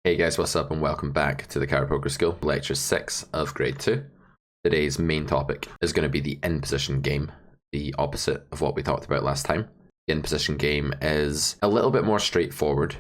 Hey guys, what's up and welcome back to the Coward Poker School, lecture 6 of grade 2. Today's main topic is going to be the in-position game, the opposite of what we talked about last time. The in-position game is a little bit more straightforward,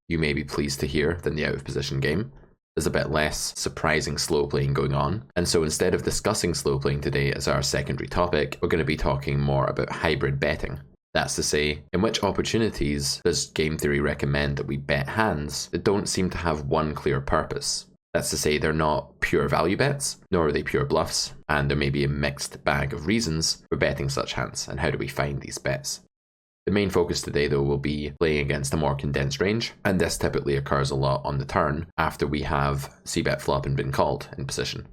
you may be pleased to hear, than the out-of-position game. There's a bit less surprising slow playing going on, and so instead of discussing slow playing today as our secondary topic, we're going to be talking more about hybrid betting. That's to say, in which opportunities does game theory recommend that we bet hands that don't seem to have one clear purpose? That's to say, they're not pure value bets, nor are they pure bluffs, and there may be a mixed bag of reasons for betting such hands, and how do we find these bets? The main focus today though will be playing against a more condensed range, and this typically occurs a lot on the turn after we have c-bet flop and been called in position.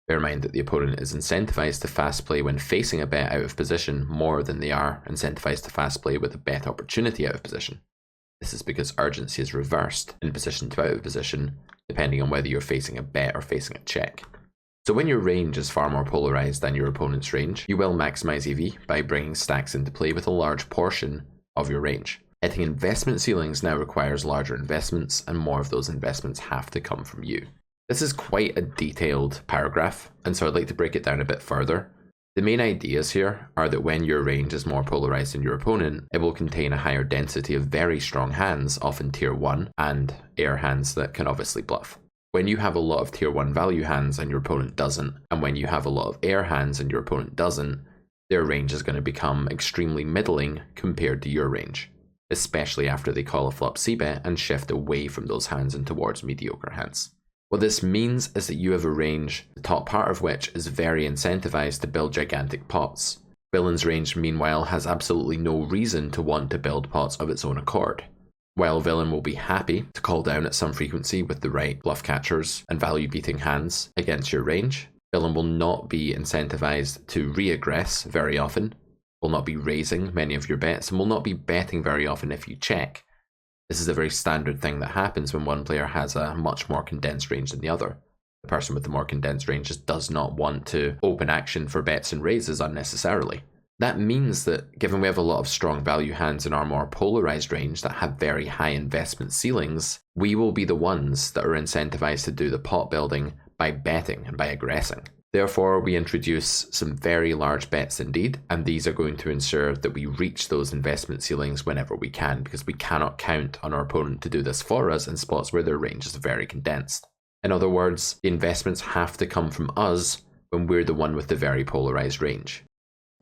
Bear in mind that the opponent is incentivized to fast play when facing a bet out of position more than they are incentivized to fast play with a bet opportunity out of position. This is because urgency is reversed in position to out of position, depending on whether you're facing a bet or facing a check. So when your range is far more polarized than your opponent's range, you will maximize EV by bringing stacks into play with a large portion of your range. Hitting investment ceilings now requires larger investments, and more of those investments have to come from you. This is quite a detailed paragraph, and so I'd like to break it down a bit further. The main ideas here are that when your range is more polarized than your opponent, it will contain a higher density of very strong hands, often tier 1, and air hands that can obviously bluff. When you have a lot of tier 1 value hands and your opponent doesn't, and when you have a lot of air hands and your opponent doesn't, their range is going to become extremely middling compared to your range, especially after they call a flop c-bet and shift away from those hands and towards mediocre hands. What this means is that you have a range, the top part of which is very incentivized to build gigantic pots. Villain's range, meanwhile, has absolutely no reason to want to build pots of its own accord. While Villain will be happy to call down at some frequency with the right bluff catchers and value beating hands against your range, Villain will not be incentivized to re-aggress very often, will not be raising many of your bets, and will not be betting very often if you check. This is a very standard thing that happens when one player has a much more condensed range than the other. The person with the more condensed range just does not want to open action for bets and raises unnecessarily. That means that given we have a lot of strong value hands in our more polarized range that have very high investment ceilings, we will be the ones that are incentivized to do the pot building by betting and by aggressing. Therefore, we introduce some very large bets indeed, and these are going to ensure that we reach those investment ceilings whenever we can, because we cannot count on our opponent to do this for us in spots where their range is very condensed. In other words, the investments have to come from us when we're the one with the very polarized range.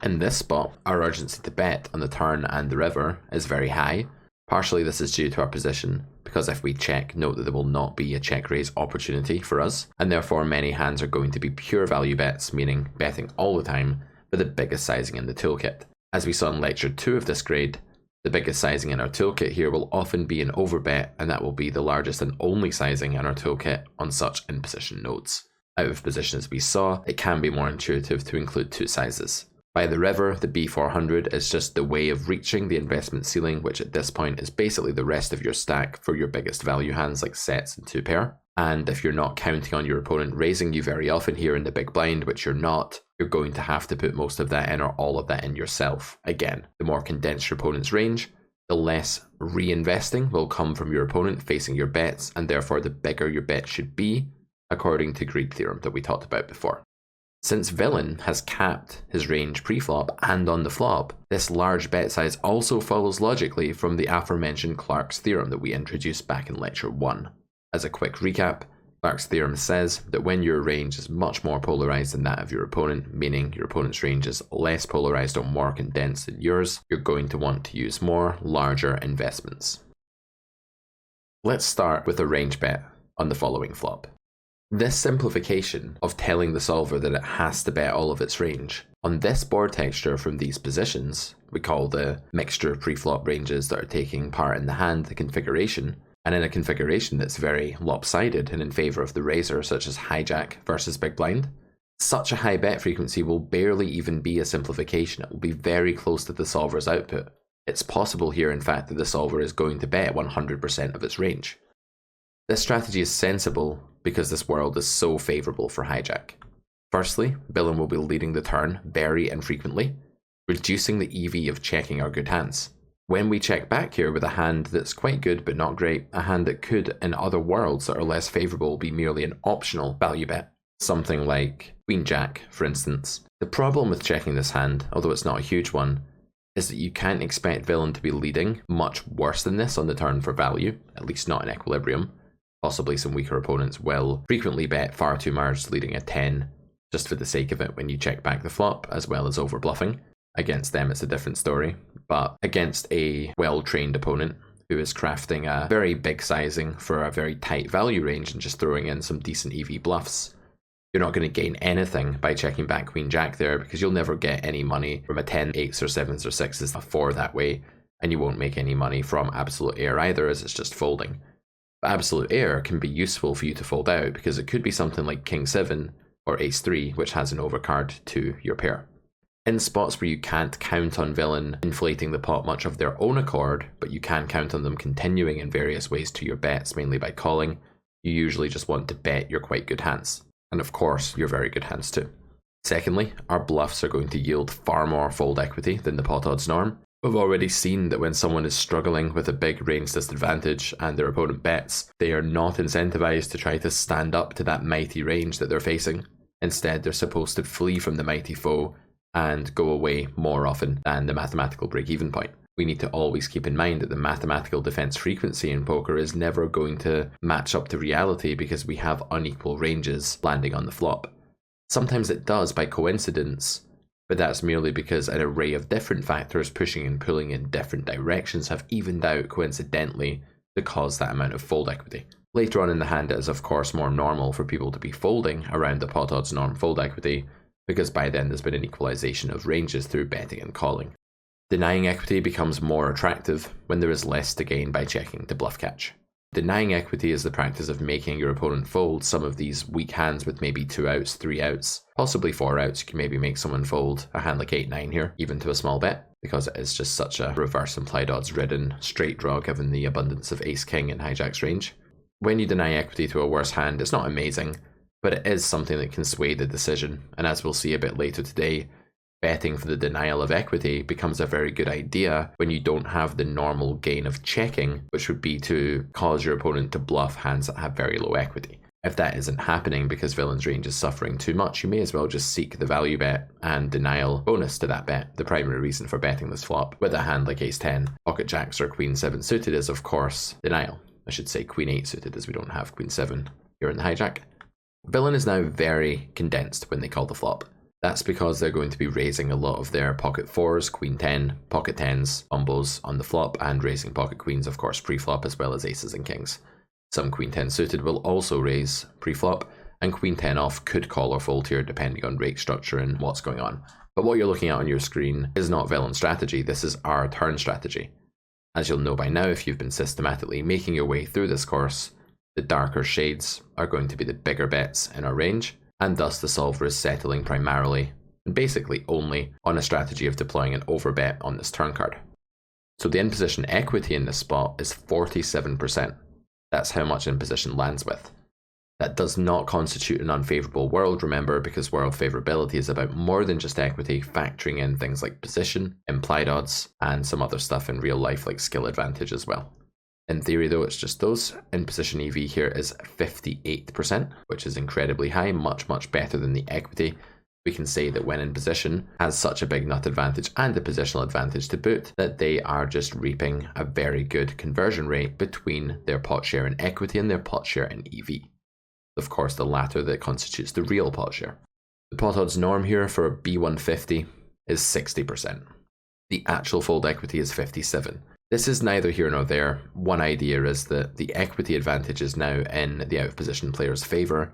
In this spot, our urgency to bet on the turn and the river is very high. Partially this is due to our position, because if we check, note that there will not be a check raise opportunity for us, and therefore many hands are going to be pure value bets, meaning betting all the time for the biggest sizing in the toolkit. As we saw in lecture 2 of this grade, the biggest sizing in our toolkit here will often be an overbet, and that will be the largest and only sizing in our toolkit on such in-position nodes. Out of position, as we saw, it can be more intuitive to include two sizes. By the river, the B400 is just the way of reaching the investment ceiling, which at this point is basically the rest of your stack for your biggest value hands like sets and 2-pair. And if you're not counting on your opponent raising you very often here in the big blind, which you're not, you're going to have to put most of that in or all of that in yourself. Again, the more condensed your opponent's range, the less reinvesting will come from your opponent facing your bets, and therefore the bigger your bet should be, according to Greed theorem that we talked about before. Since Villain has capped his range pre-flop and on the flop, this large bet size also follows logically from the aforementioned Clark's theorem that we introduced back in lecture 1. As a quick recap, Clark's theorem says that when your range is much more polarized than that of your opponent, meaning your opponent's range is less polarized or more condensed than yours, you're going to want to use more larger investments. Let's start with a range bet on the following flop. This simplification of telling the solver that it has to bet all of its range, on this board texture from these positions, we call the mixture of pre-flop ranges that are taking part in the hand the configuration, and in a configuration that's very lopsided and in favour of the raiser, such as hijack versus big blind, such a high bet frequency will barely even be a simplification. It will be very close to the solver's output. It's possible here, in fact, that the solver is going to bet 100% of its range. This strategy is sensible because this world is so favourable for hijack. Firstly, Villain will be leading the turn very infrequently, reducing the EV of checking our good hands. When we check back here with a hand that's quite good but not great, a hand that could, in other worlds that are less favourable, be merely an optional value bet, something like Queen Jack, for instance. The problem with checking this hand, although it's not a huge one, is that you can't expect villain to be leading much worse than this on the turn for value, at least not in equilibrium. Possibly some weaker opponents will frequently bet far too merged leading a 10 just for the sake of it when you check back the flop, as well as over bluffing. Against them it's a different story, but against a well-trained opponent who is crafting a very big sizing for a very tight value range and just throwing in some decent EV bluffs, you're not going to gain anything by checking back Queen Jack there, because you'll never get any money from a 10, 8s or 7s or 6s, a 4 that way, and you won't make any money from Absolute Air either, as it's just folding. But Absolute Air can be useful for you to fold out, because it could be something like King 7 or Ace 3, which has an overcard to your pair. In spots where you can't count on villain inflating the pot much of their own accord, but you can count on them continuing in various ways to your bets, mainly by calling, you usually just want to bet your quite good hands. And of course, your very good hands too. Secondly, our bluffs are going to yield far more fold equity than the pot odds norm. We've already seen that when someone is struggling with a big range disadvantage and their opponent bets, they are not incentivized to try to stand up to that mighty range that they're facing. Instead, they're supposed to flee from the mighty foe and go away more often than the mathematical break-even point. We need to always keep in mind that the mathematical defense frequency in poker is never going to match up to reality because we have unequal ranges landing on the flop. Sometimes it does by coincidence, but that's merely because an array of different factors pushing and pulling in different directions have evened out coincidentally to cause that amount of fold equity. Later on in the hand, it is of course more normal for people to be folding around the pot odds norm fold equity, because by then there's been an equalization of ranges through betting and calling. Denying equity becomes more attractive when there is less to gain by checking to bluff catch. Denying equity is the practice of making your opponent fold some of these weak hands with maybe 2 outs, 3 outs, possibly 4 outs. You can maybe make someone fold a hand like 8-9 here, even to a small bet, because it is just such a reverse implied odds ridden straight draw given the abundance of ace-king in hijack's range. When you deny equity to a worse hand, it's not amazing, but it is something that can sway the decision, and as we'll see a bit later today, betting for the denial of equity becomes a very good idea when you don't have the normal gain of checking, which would be to cause your opponent to bluff hands that have very low equity. If that isn't happening because villain's range is suffering too much, you may as well just seek the value bet and denial bonus to that bet. The primary reason for betting this flop with a hand like ace 10, pocket jacks or queen 7 suited is of course denial. I should say queen 8 suited, as we don't have queen 7 here in the hijack. Villain is now very condensed when they call the flop. That's because they're going to be raising a lot of their pocket 4s, queen 10, pocket 10s, combos on the flop, and raising pocket queens, of course, pre-flop, as well as aces and kings. Some queen 10 suited will also raise pre-flop, and queen 10 off could call or fold here depending on rake structure and what's going on. But what you're looking at on your screen is not villain strategy, this is our turn strategy. As you'll know by now if you've been systematically making your way through this course, the darker shades are going to be the bigger bets in our range, and thus the solver is settling primarily, and basically only, on a strategy of deploying an overbet on this turn card. So the in-position equity in this spot is 47%. That's how much in-position lands with. That does not constitute an unfavourable world, remember, because world favourability is about more than just equity, factoring in things like position, implied odds, and some other stuff in real life like skill advantage as well. In theory though, it's just those. In-position EV here is 58%, which is incredibly high, much better than the equity. We can say that when in position has such a big nut advantage and a positional advantage to boot, that they are just reaping a very good conversion rate between their pot share in equity and their pot share in EV. Of course, the latter that constitutes the real pot share. The pot odds norm here for B150 is 60%. The actual fold equity is 57%. This is neither here nor there. One idea is that the equity advantage is now in the out of position player's favour,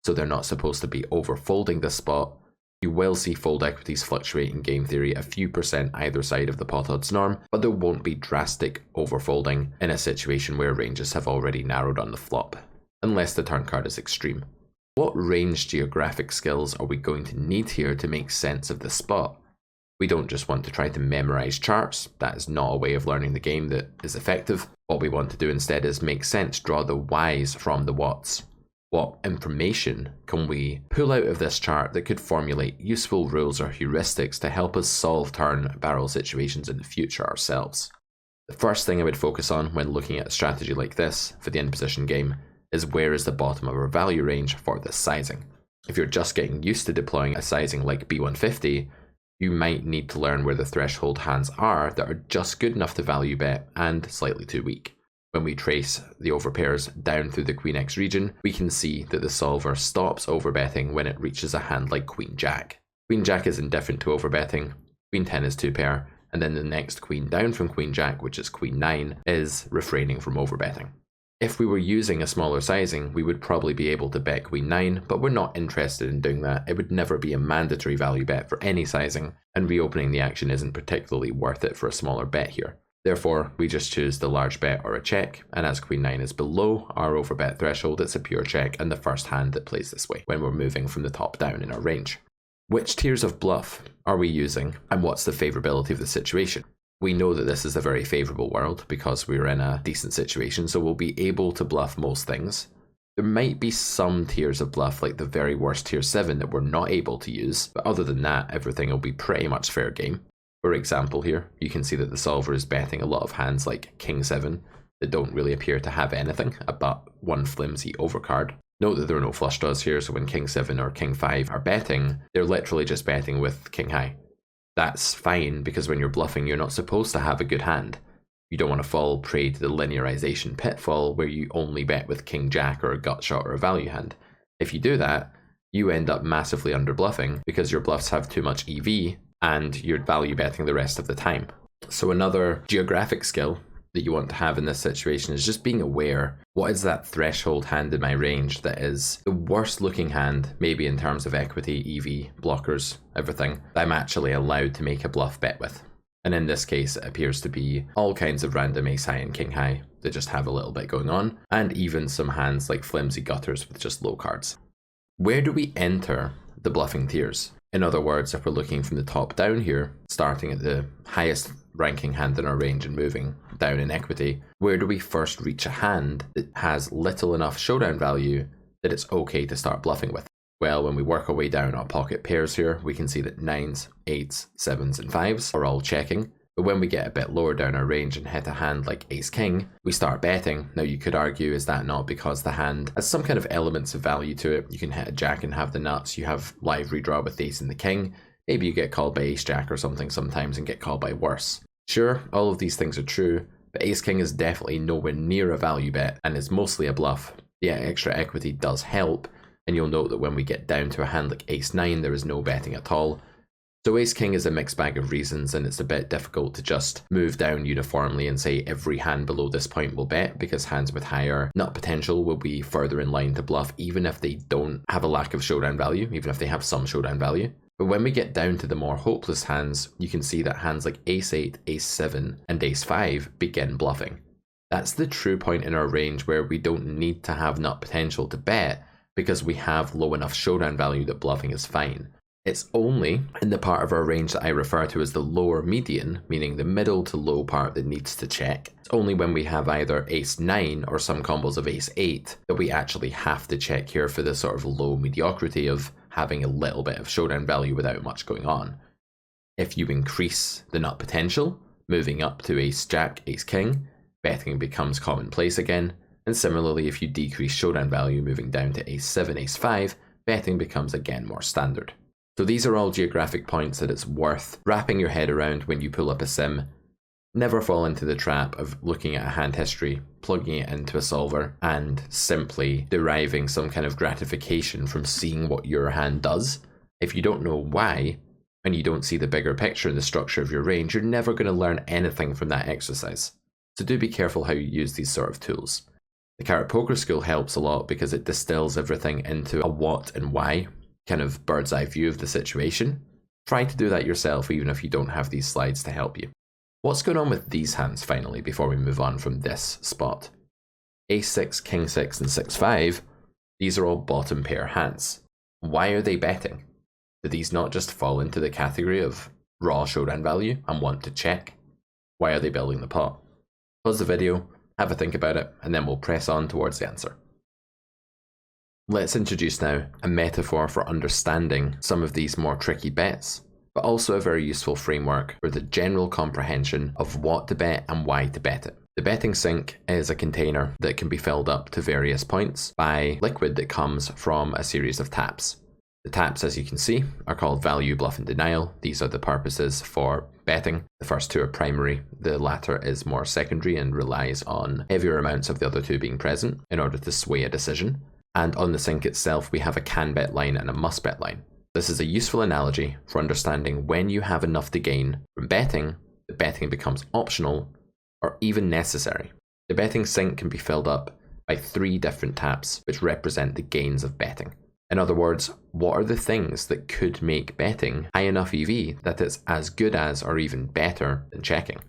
so they're not supposed to be over-folding this spot. You will see fold equities fluctuate in game theory a few percent either side of the pot odds norm, but there won't be drastic overfolding in a situation where ranges have already narrowed on the flop, unless the turn card is extreme. What range geographic skills are we going to need here to make sense of this spot? We don't just want to try to memorize charts. That is not a way of learning the game that is effective. What we want to do instead is make sense, draw the whys from the whats. What information can we pull out of this chart that could formulate useful rules or heuristics to help us solve turn barrel situations in the future ourselves? The first thing I would focus on when looking at a strategy like this for the in-position game is where is the bottom of our value range for this sizing. If you're just getting used to deploying a sizing like B150, you might need to learn where the threshold hands are that are just good enough to value bet and slightly too weak. When we trace the overpairs down through the Queen X region, we can see that the solver stops overbetting when it reaches a hand like Queen Jack. Queen Jack is indifferent to overbetting, Queen 10 is 2-pair, and then the next queen down from Queen Jack, which is Queen 9, is refraining from overbetting. If we were using a smaller sizing, we would probably be able to bet Queen 9, but we're not interested in doing that. It would never be a mandatory value bet for any sizing, and reopening the action isn't particularly worth it for a smaller bet here. Therefore, we just choose the large bet or a check, and as Queen 9 is below our overbet threshold, it's a pure check and the first hand that plays this way when we're moving from the top down in our range. Which tiers of bluff are we using, and what's the favourability of the situation? We know that this is a very favourable world because we're in a decent situation, so we'll be able to bluff most things. There might be some tiers of bluff, like the very worst tier 7, that we're not able to use, but other than that, everything will be pretty much fair game. For example here, you can see that the solver is betting a lot of hands like King 7 that don't really appear to have anything but one flimsy overcard. Note that there are no flush draws here, so when King 7 or King 5 are betting, they're literally just betting with King High. That's fine, because when you're bluffing, you're not supposed to have a good hand. You don't want to fall prey to the linearization pitfall where you only bet with King Jack or a gut shot or a value hand. If you do that, you end up massively under bluffing because your bluffs have too much EV and you're value betting the rest of the time. So another geographic skill that you want to have in this situation is just being aware, what is that threshold hand in my range that is the worst looking hand, maybe in terms of equity, EV, blockers, everything, that I'm actually allowed to make a bluff bet with. And in this case, it appears to be all kinds of random ace high and king high that just have a little bit going on, and even some hands like flimsy gutters with just low cards. Where do we enter the bluffing tiers? In other words, if we're looking from the top down here, starting at the highest ranking hand in our range and moving down in equity, where do we first reach a hand that has little enough showdown value that it's okay to start bluffing with? Well, when we work our way down our pocket pairs here, we can see that 9s, 8s, 7s and 5s are all checking. But when we get a bit lower down our range and hit a hand like ace-king, we start betting. Now you could argue, is that not because the hand has some kind of elements of value to it? You can hit a jack and have the nuts, you have live redraw with the ace and the king, maybe you get called by ace-jack or something sometimes and get called by worse. Sure, all of these things are true, but ace-king is definitely nowhere near a value bet and is mostly a bluff. The extra equity does help, and you'll note that when we get down to a hand like ace-9, there is no betting at all. So ace-king is a mixed bag of reasons, and it's a bit difficult to just move down uniformly and say every hand below this point will bet, because hands with higher nut potential will be further in line to bluff, even if they don't have a lack of showdown value, even if they have some showdown value. But when we get down to the more hopeless hands, you can see that hands like ace-8, ace-7 and ace-5 begin bluffing. That's the true point in our range where we don't need to have nut potential to bet, because we have low enough showdown value that bluffing is fine. It's only in the part of our range that I refer to as the lower median, meaning the middle to low part that needs to check. It's only when we have either ace-9 or some combos of ace-8 that we actually have to check here for the sort of low mediocrity of having a little bit of showdown value without much going on. If you increase the nut potential, moving up to ace-jack, ace-king, betting becomes commonplace again, and similarly if you decrease showdown value moving down to ace-7, ace-5, betting becomes again more standard. So these are all geographic points that it's worth wrapping your head around when you pull up a sim. Never fall into the trap of looking at a hand history, plugging it into a solver, and simply deriving some kind of gratification from seeing what your hand does. If you don't know why, and you don't see the bigger picture and the structure of your range, you're never going to learn anything from that exercise. So do be careful how you use these sort of tools. The Carrot Poker School helps a lot because it distills everything into a what and why, kind of bird's eye view of the situation. Try to do that yourself even if you don't have these slides to help you. What's going on with these hands finally before we move on from this spot? Ace-6, King-6 and 6-5, these are all bottom pair hands. Why are they betting? Do these not just fall into the category of raw showdown value and want to check? Why are they building the pot? Pause the video, have a think about it, and then we'll press on towards the answer. Let's introduce now a metaphor for understanding some of these more tricky bets. but also a very useful framework for the general comprehension of what to bet and why to bet it. The betting sink is a container that can be filled up to various points by liquid that comes from a series of taps. The taps, as you can see, are called value, bluff, and denial. These are the purposes for betting. The first two are primary, the latter is more secondary and relies on heavier amounts of the other two being present in order to sway a decision. And on the sink itself, we have a can bet line and a must bet line. This is a useful analogy for understanding when you have enough to gain from betting, that betting becomes optional or even necessary. The betting sink can be filled up by 3 different taps, which represent the gains of betting. In other words, what are the things that could make betting high enough EV that it's as good as or even better than checking?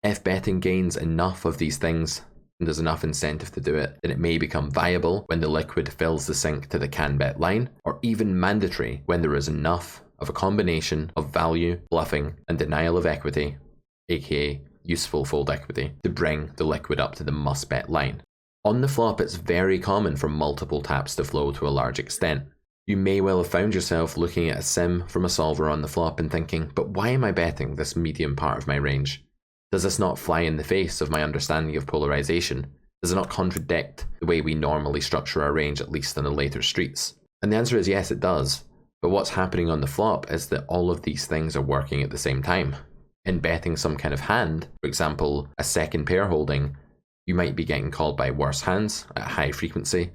If betting gains enough of these things, and there's enough incentive to do it, then it may become viable when the liquid fills the sink to the can bet line, or even mandatory when there is enough of a combination of value, bluffing, and denial of equity, aka useful fold equity, to bring the liquid up to the must bet line. On the flop, it's very common for multiple taps to flow to a large extent. You may well have found yourself looking at a sim from a solver on the flop and thinking, but why am I betting this medium part of my range? Does this not fly in the face of my understanding of polarization? Does it not contradict the way we normally structure our range, at least in the later streets? And the answer is yes, it does. But what's happening on the flop is that all of these things are working at the same time. In betting some kind of hand, for example, a second pair holding, you might be getting called by worse hands at high frequency.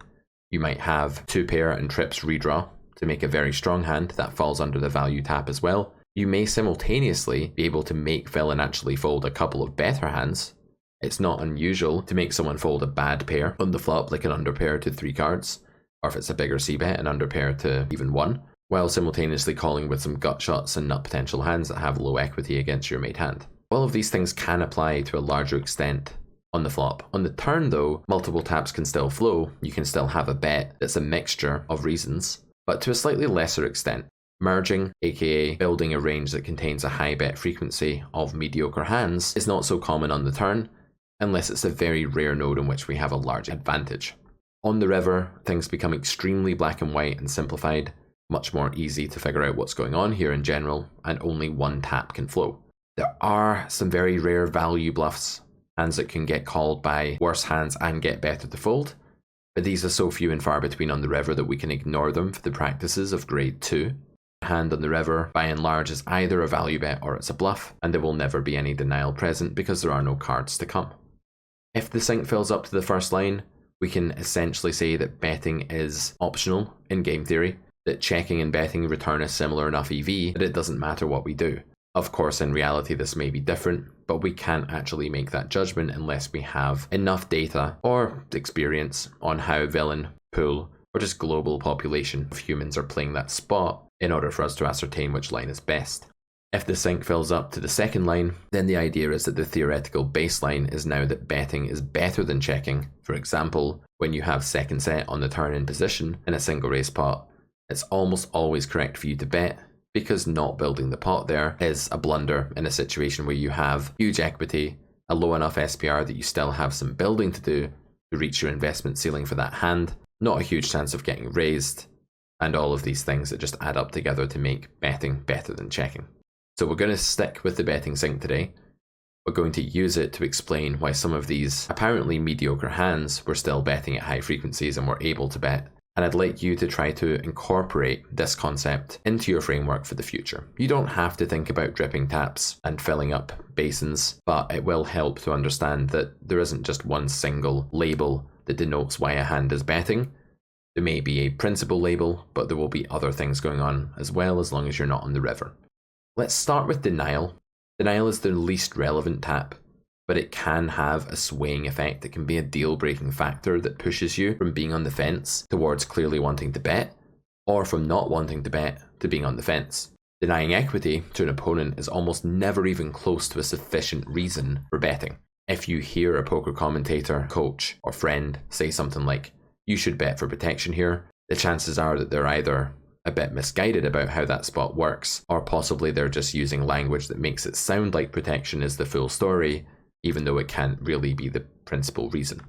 You might have 2 pair and trips redraw to make a very strong hand that falls under the value tap as well. You may simultaneously be able to make villain actually fold a couple of better hands. It's not unusual to make someone fold a bad pair on the flop, like an underpair to 3 cards, or if it's a bigger c-bet, an underpair to even 1, while simultaneously calling with some gut shots and nut potential hands that have low equity against your made hand. All of these things can apply to a larger extent on the flop. On the turn though, multiple taps can still flow. You can still have a bet that's a mixture of reasons, but to a slightly lesser extent. Merging, aka building a range that contains a high bet frequency of mediocre hands, is not so common on the turn, unless it's a very rare node in which we have a large advantage. On the river, things become extremely black and white and simplified, much more easy to figure out what's going on here in general, and only one tap can flow. There are some very rare value bluffs, hands that can get called by worse hands and get better to fold, but these are so few and far between on the river that we can ignore them for the practices of grade 2. A hand on the river, by and large, is either a value bet or it's a bluff, and there will never be any denial present because there are no cards to come. If the sink fills up to the first line, we can essentially say that betting is optional in game theory, that checking and betting return a similar enough EV that it doesn't matter what we do. Of course, in reality, this may be different, but we can't actually make that judgment unless we have enough data or experience on how villain, pool, or just global population of humans are playing that spot in order for us to ascertain which line is best. If the sink fills up to the second line, then the idea is that the theoretical baseline is now that betting is better than checking. For example, when you have second set on the turn in position in a single raise pot, it's almost always correct for you to bet, because not building the pot there is a blunder in a situation where you have huge equity, a low enough SPR that you still have some building to do to reach your investment ceiling for that hand, not a huge chance of getting raised, and all of these things that just add up together to make betting better than checking. So we're going to stick with the betting sink today. We're going to use it to explain why some of these apparently mediocre hands were still betting at high frequencies and were able to bet. And I'd like you to try to incorporate this concept into your framework for the future. You don't have to think about dripping taps and filling up basins, but it will help to understand that there isn't just one single label that denotes why a hand is betting. There may be a principal label, but there will be other things going on as well, as long as you're not on the river. Let's start with denial. Denial is the least relevant tap, but it can have a swaying effect. It can be a deal-breaking factor that pushes you from being on the fence towards clearly wanting to bet, or from not wanting to bet to being on the fence. Denying equity to an opponent is almost never even close to a sufficient reason for betting. If you hear a poker commentator, coach, or friend say something like, "You should bet for protection here," the chances are that they're either a bit misguided about how that spot works, or possibly they're just using language that makes it sound like protection is the full story, even though it can't really be the principal reason.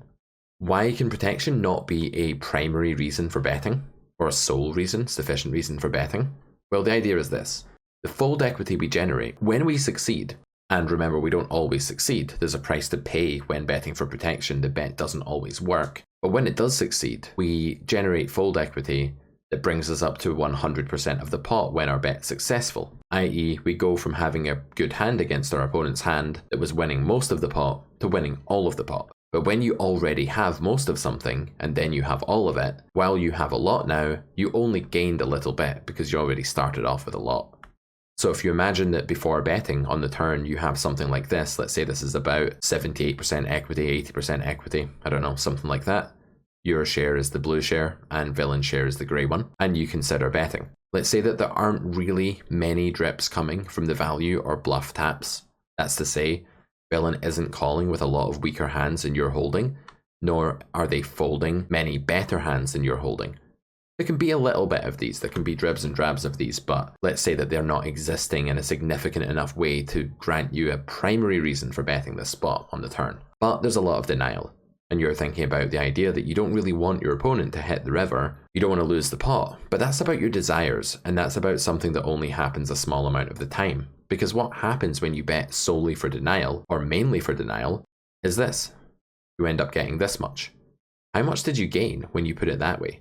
Why can protection not be a primary reason for betting, or a sole reason, sufficient reason for betting? Well, the idea is this. The fold equity we generate when we succeed, and remember we don't always succeed, there's a price to pay when betting for protection, the bet doesn't always work. But when it does succeed, we generate fold equity that brings us up to 100% of the pot when our bet's successful, i.e. we go from having a good hand against our opponent's hand that was winning most of the pot to winning all of the pot. But when you already have most of something and then you have all of it, while you have a lot now, you only gained a little bit because you already started off with a lot. So if you imagine that before betting on the turn you have something like this, let's say this is about 78% equity, 80% equity, I don't know, something like that. Your share is the blue share and villain's share is the grey one, and you consider betting. Let's say that there aren't really many drips coming from the value or bluff taps. That's to say, villain isn't calling with a lot of weaker hands than you're holding, nor are they folding many better hands than you're holding. There can be a little bit of these, there can be dribs and drabs of these, but let's say that they're not existing in a significant enough way to grant you a primary reason for betting this spot on the turn. But there's a lot of denial. And you're thinking about the idea that you don't really want your opponent to hit the river, you don't want to lose the pot, but that's about your desires, and that's about something that only happens a small amount of the time. Because what happens when you bet solely for denial, or mainly for denial, is this. You end up getting this much. How much did you gain when you put it that way?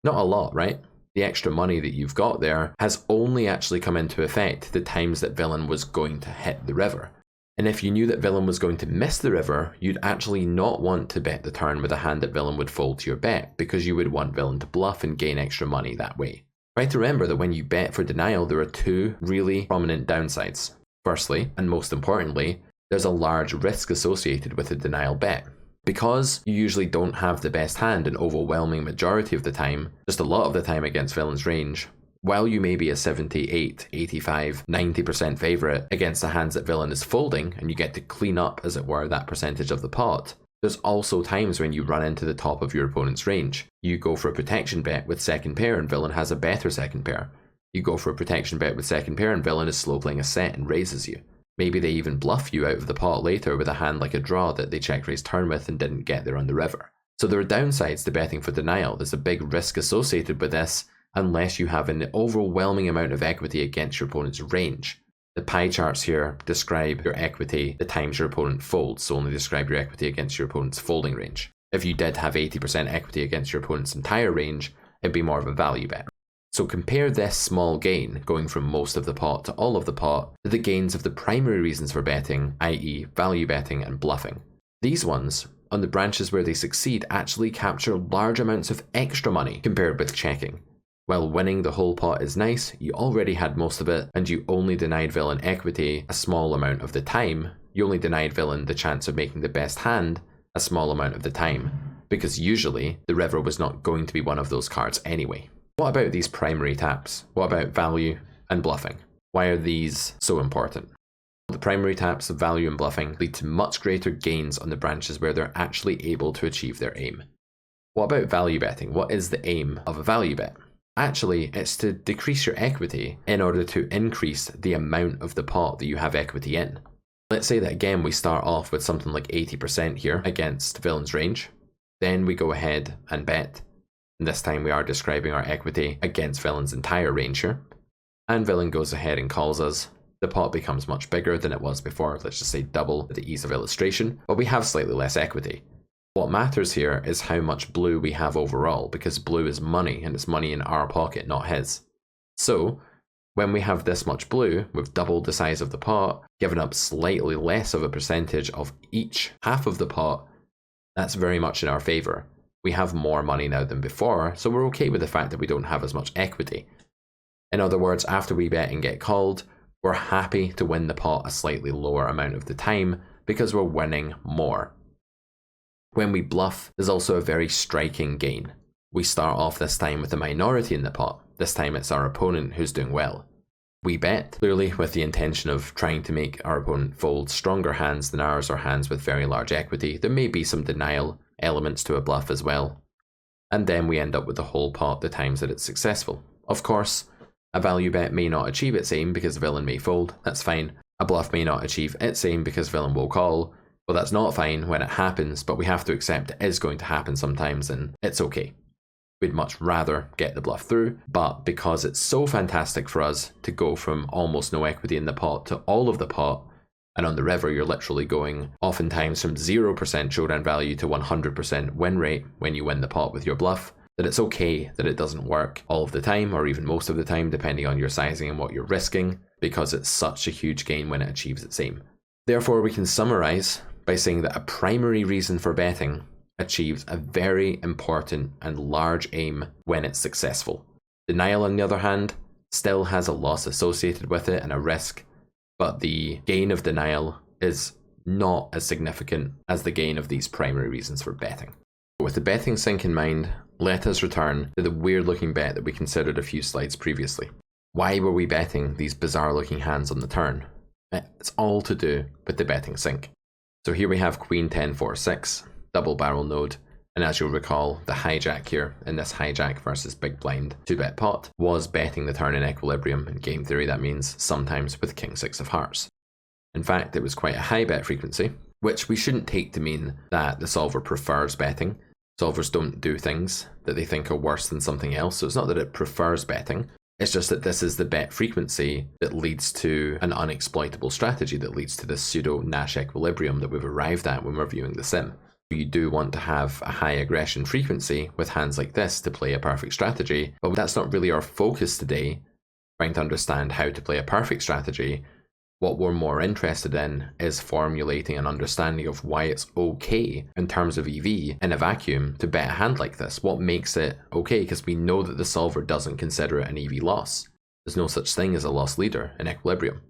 Not a lot, right? The extra money that you've got there has only actually come into effect the times that villain was going to hit the river. And if you knew that villain was going to miss the river, you'd actually not want to bet the turn with a hand that villain would fold to your bet, because you would want villain to bluff and gain extra money that way. Try to remember that when you bet for denial, there are two really prominent downsides. Firstly, and most importantly, there's a large risk associated with a denial bet. Because you usually don't have the best hand an overwhelming majority of the time, just a lot of the time against villain's range, while you may be a 78, 85, 90% favourite against the hands that villain is folding, and you get to clean up, as it were, that percentage of the pot, there's also times when you run into the top of your opponent's range. You go for a protection bet with second pair and villain has a better second pair. You go for a protection bet with second pair and villain is slow playing a set and raises you. Maybe they even bluff you out of the pot later with a hand like a draw that they check raise turn with and didn't get there on the river. So there are downsides to betting for denial. There's a big risk associated with this unless you have an overwhelming amount of equity against your opponent's range. The pie charts here describe your equity the times your opponent folds, so only describe your equity against your opponent's folding range. If you did have 80% equity against your opponent's entire range, it'd be more of a value bet. So compare this small gain, going from most of the pot to all of the pot, to the gains of the primary reasons for betting, i.e. value betting and bluffing. These ones, on the branches where they succeed, actually capture large amounts of extra money compared with checking. While winning the whole pot is nice, you already had most of it, and you only denied villain equity a small amount of the time. You only denied villain the chance of making the best hand a small amount of the time, because usually the river was not going to be one of those cards anyway. What about these primary taps? What about value and bluffing? Why are these so important? The primary taps of value and bluffing lead to much greater gains on the branches where they're actually able to achieve their aim. What about value betting? What is the aim of a value bet? Actually, it's to decrease your equity in order to increase the amount of the pot that you have equity in. Let's say that again we start off with something like 80% here against villain's range. Then we go ahead and bet. And this time we are describing our equity against villain's entire range here. And villain goes ahead and calls us. The pot becomes much bigger than it was before, let's just say double for the ease of illustration, but we have slightly less equity. What matters here is how much blue we have overall, because blue is money and it's money in our pocket, not his. So, when we have this much blue, we've doubled the size of the pot, given up slightly less of a percentage of each half of the pot, that's very much in our favour. We have more money now than before, so we're okay with the fact that we don't have as much equity. In other words, after we bet and get called, we're happy to win the pot a slightly lower amount of the time because we're winning more. When we bluff, there's also a very striking gain. We start off this time with a minority in the pot. This time it's our opponent who's doing well. We bet, clearly with the intention of trying to make our opponent fold stronger hands than ours or hands with very large equity. There may be some denial elements to a bluff as well. And then we end up with the whole pot the times that it's successful. Of course, a value bet may not achieve its aim because the villain may fold, that's fine. A bluff may not achieve its aim because villain will call. Well, that's not fine when it happens, but we have to accept it is going to happen sometimes and it's okay. We'd much rather get the bluff through, but because it's so fantastic for us to go from almost no equity in the pot to all of the pot, and on the river you're literally going oftentimes from 0% showdown value to 100% win rate when you win the pot with your bluff, that it's okay that it doesn't work all of the time, or even most of the time depending on your sizing and what you're risking, because it's such a huge gain when it achieves its aim. Therefore, we can summarize by saying that a primary reason for betting achieves a very important and large aim when it's successful. Denial, on the other hand, still has a loss associated with it and a risk, but the gain of denial is not as significant as the gain of these primary reasons for betting. With the betting sink in mind, let us return to the weird looking bet that we considered a few slides previously. Why were we betting these bizarre looking hands on the turn? It's all to do with the betting sink. So here we have Queen 10 4 6, double barrel node, and as you'll recall, the hijack here in this hijack versus big blind 2-bet pot was betting the turn in equilibrium. In game theory that means sometimes with King 6 of hearts. In fact, it was quite a high bet frequency, which we shouldn't take to mean that the solver prefers betting. Solvers don't do things that they think are worse than something else, so it's not that it prefers betting, it's just that this is the bet frequency that leads to an unexploitable strategy, that leads to this pseudo Nash equilibrium that we've arrived at when we're viewing the sim. You do want to have a high aggression frequency with hands like this to play a perfect strategy, but that's not really our focus today, trying to understand how to play a perfect strategy. What we're more interested in is formulating an understanding of why it's okay in terms of EV in a vacuum to bet a hand like this. What makes it okay? Because we know that the solver doesn't consider it an EV loss. There's no such thing as a loss leader in equilibrium.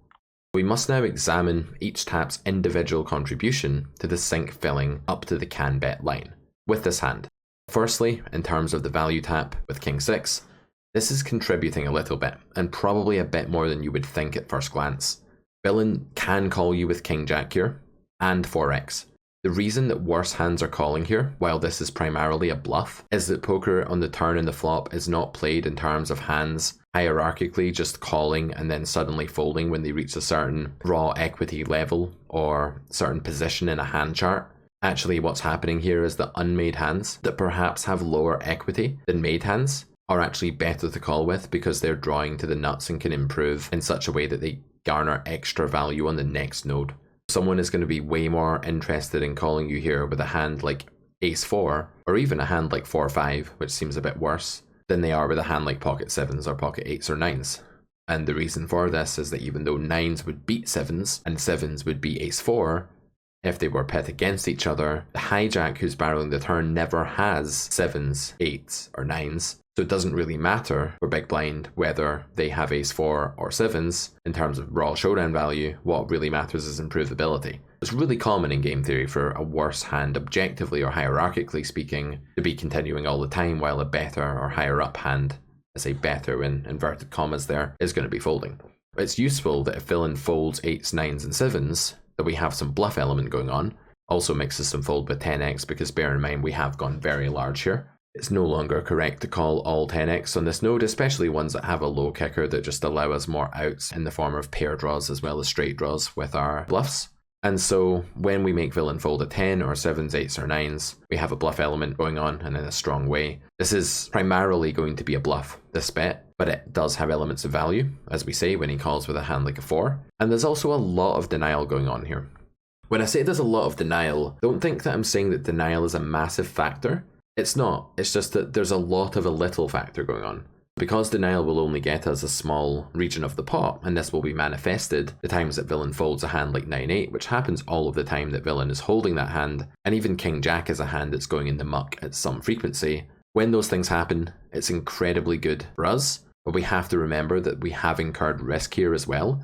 We must now examine each tap's individual contribution to the sink filling up to the can bet line with this hand. Firstly, in terms of the value tap with King 6, this is contributing a little bit, and probably a bit more than you would think at first glance. Villain can call you with King Jack here, and 4x. The reason that worse hands are calling here, while this is primarily a bluff, is that poker on the turn and the flop is not played in terms of hands hierarchically just calling and then suddenly folding when they reach a certain raw equity level or certain position in a hand chart. Actually, what's happening here is that unmade hands that perhaps have lower equity than made hands are actually better to call with because they're drawing to the nuts and can improve in such a way that they garner extra value on the next node. Someone is going to be way more interested in calling you here with a hand like Ace 4 or even a hand like 4-5, which seems a bit worse, than they are with a hand like pocket 7s or pocket 8s or 9s. And the reason for this is that even though 9s would beat 7s and 7s would beat Ace 4, if they were pit against each other, the hijack who's barreling the turn never has 7s, 8s or 9s. So it doesn't really matter for big blind whether they have Ace 4 or 7s in terms of raw showdown value. What really matters is improvability. It's really common in game theory for a worse hand, objectively or hierarchically speaking, to be continuing all the time, while a better or higher up hand, I say better in inverted commas there, is going to be folding. It's useful that if villain folds 8s, 9s and 7s, that we have some bluff element going on. Also makes us some fold with 10x because bear in mind we have gone very large here. It's no longer correct to call all 10x on this node, especially ones that have a low kicker that just allow us more outs in the form of pair draws as well as straight draws with our bluffs. And so when we make villain fold a 10 or 7s, 8s or 9s, we have a bluff element going on and in a strong way. This is primarily going to be a bluff, this bet, but it does have elements of value, as we say when he calls with a hand like a 4. And there's also a lot of denial going on here. When I say there's a lot of denial, don't think that I'm saying that denial is a massive factor. It's not, it's just that there's a lot of a little factor going on. Because denial will only get us a small region of the pot, and this will be manifested the times that villain folds a hand like 9-8, which happens all of the time that villain is holding that hand, and even King Jack is a hand that's going in the muck at some frequency. When those things happen, it's incredibly good for us, but we have to remember that we have incurred risk here as well.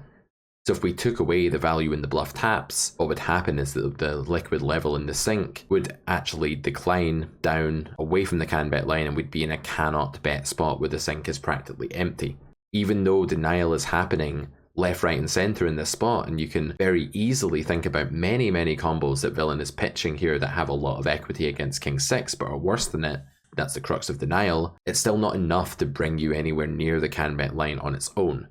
So if we took away the value in the bluff taps, what would happen is that the liquid level in the sink would actually decline down away from the can bet line, and we'd be in a cannot bet spot where the sink is practically empty. Even though denial is happening left, right and center in this spot, and you can very easily think about many combos that villain is pitching here that have a lot of equity against King 6 but are worse than it. That's the crux of denial. It's still not enough to bring you anywhere near the can bet line on its own.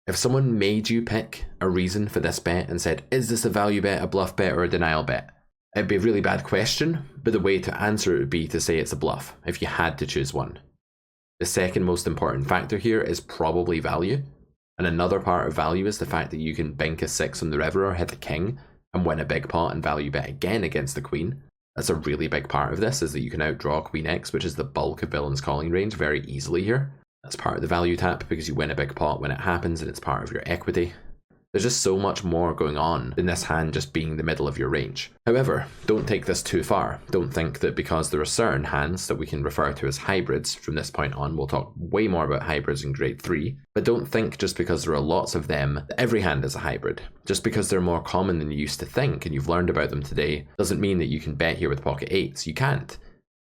If someone made you pick a reason for this bet and said, is this a value bet, a bluff bet, or a denial bet? It'd be a really bad question, but the way to answer it would be to say it's a bluff, if you had to choose one. The second most important factor here is probably value. And another part of value is the fact that you can bink a 6 on the river or hit a king and win a big pot and value bet again against the queen. That's a really big part of this, is that you can outdraw Queen X, which is the bulk of villain's calling range, very easily here. That's part of the value tap because you win a big pot when it happens and it's part of your equity. There's just so much more going on than this hand just being the middle of your range. However, don't take this too far. Don't think that because there are certain hands that we can refer to as hybrids from this point on, we'll talk way more about hybrids in grade 3, but don't think just because there are lots of them that every hand is a hybrid. Just because they're more common than you used to think and you've learned about them today doesn't mean that you can bet here with pocket 8s. You can't,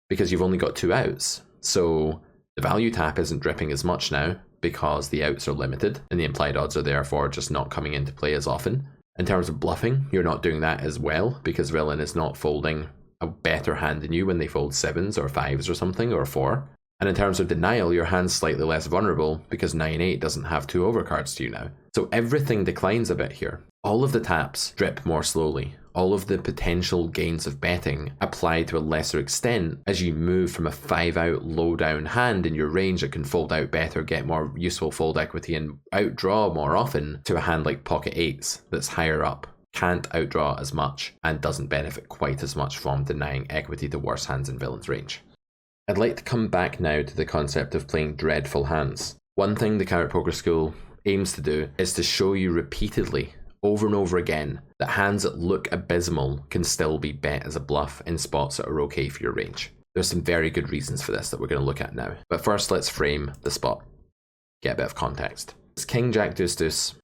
because you've only got 2 outs. So the value tap isn't dripping as much now, because the outs are limited and the implied odds are therefore just not coming into play as often. In terms of bluffing, you're not doing that as well because villain is not folding a better hand than you when they fold 7s or 5s or something, or a 4. And in terms of denial, your hand's slightly less vulnerable because 9-8 doesn't have 2 overcards to you now. So everything declines a bit here. All of the taps drip more slowly. All of the potential gains of betting apply to a lesser extent as you move from a 5-out low-down hand in your range that can fold out better, get more useful fold equity and outdraw more often, to a hand like pocket 8s that's higher up, can't outdraw as much and doesn't benefit quite as much from denying equity to worse hands in villain's range. I'd like to come back now to the concept of playing dreadful hands. One thing the Carrot Poker School aims to do is to show you repeatedly, over and over again, that hands that look abysmal can still be bet as a bluff in spots that are okay for your range. There's some very good reasons for this that we're going to look at now. But first, let's frame the spot. Get a bit of context. It's King Jack Deuce Deuce.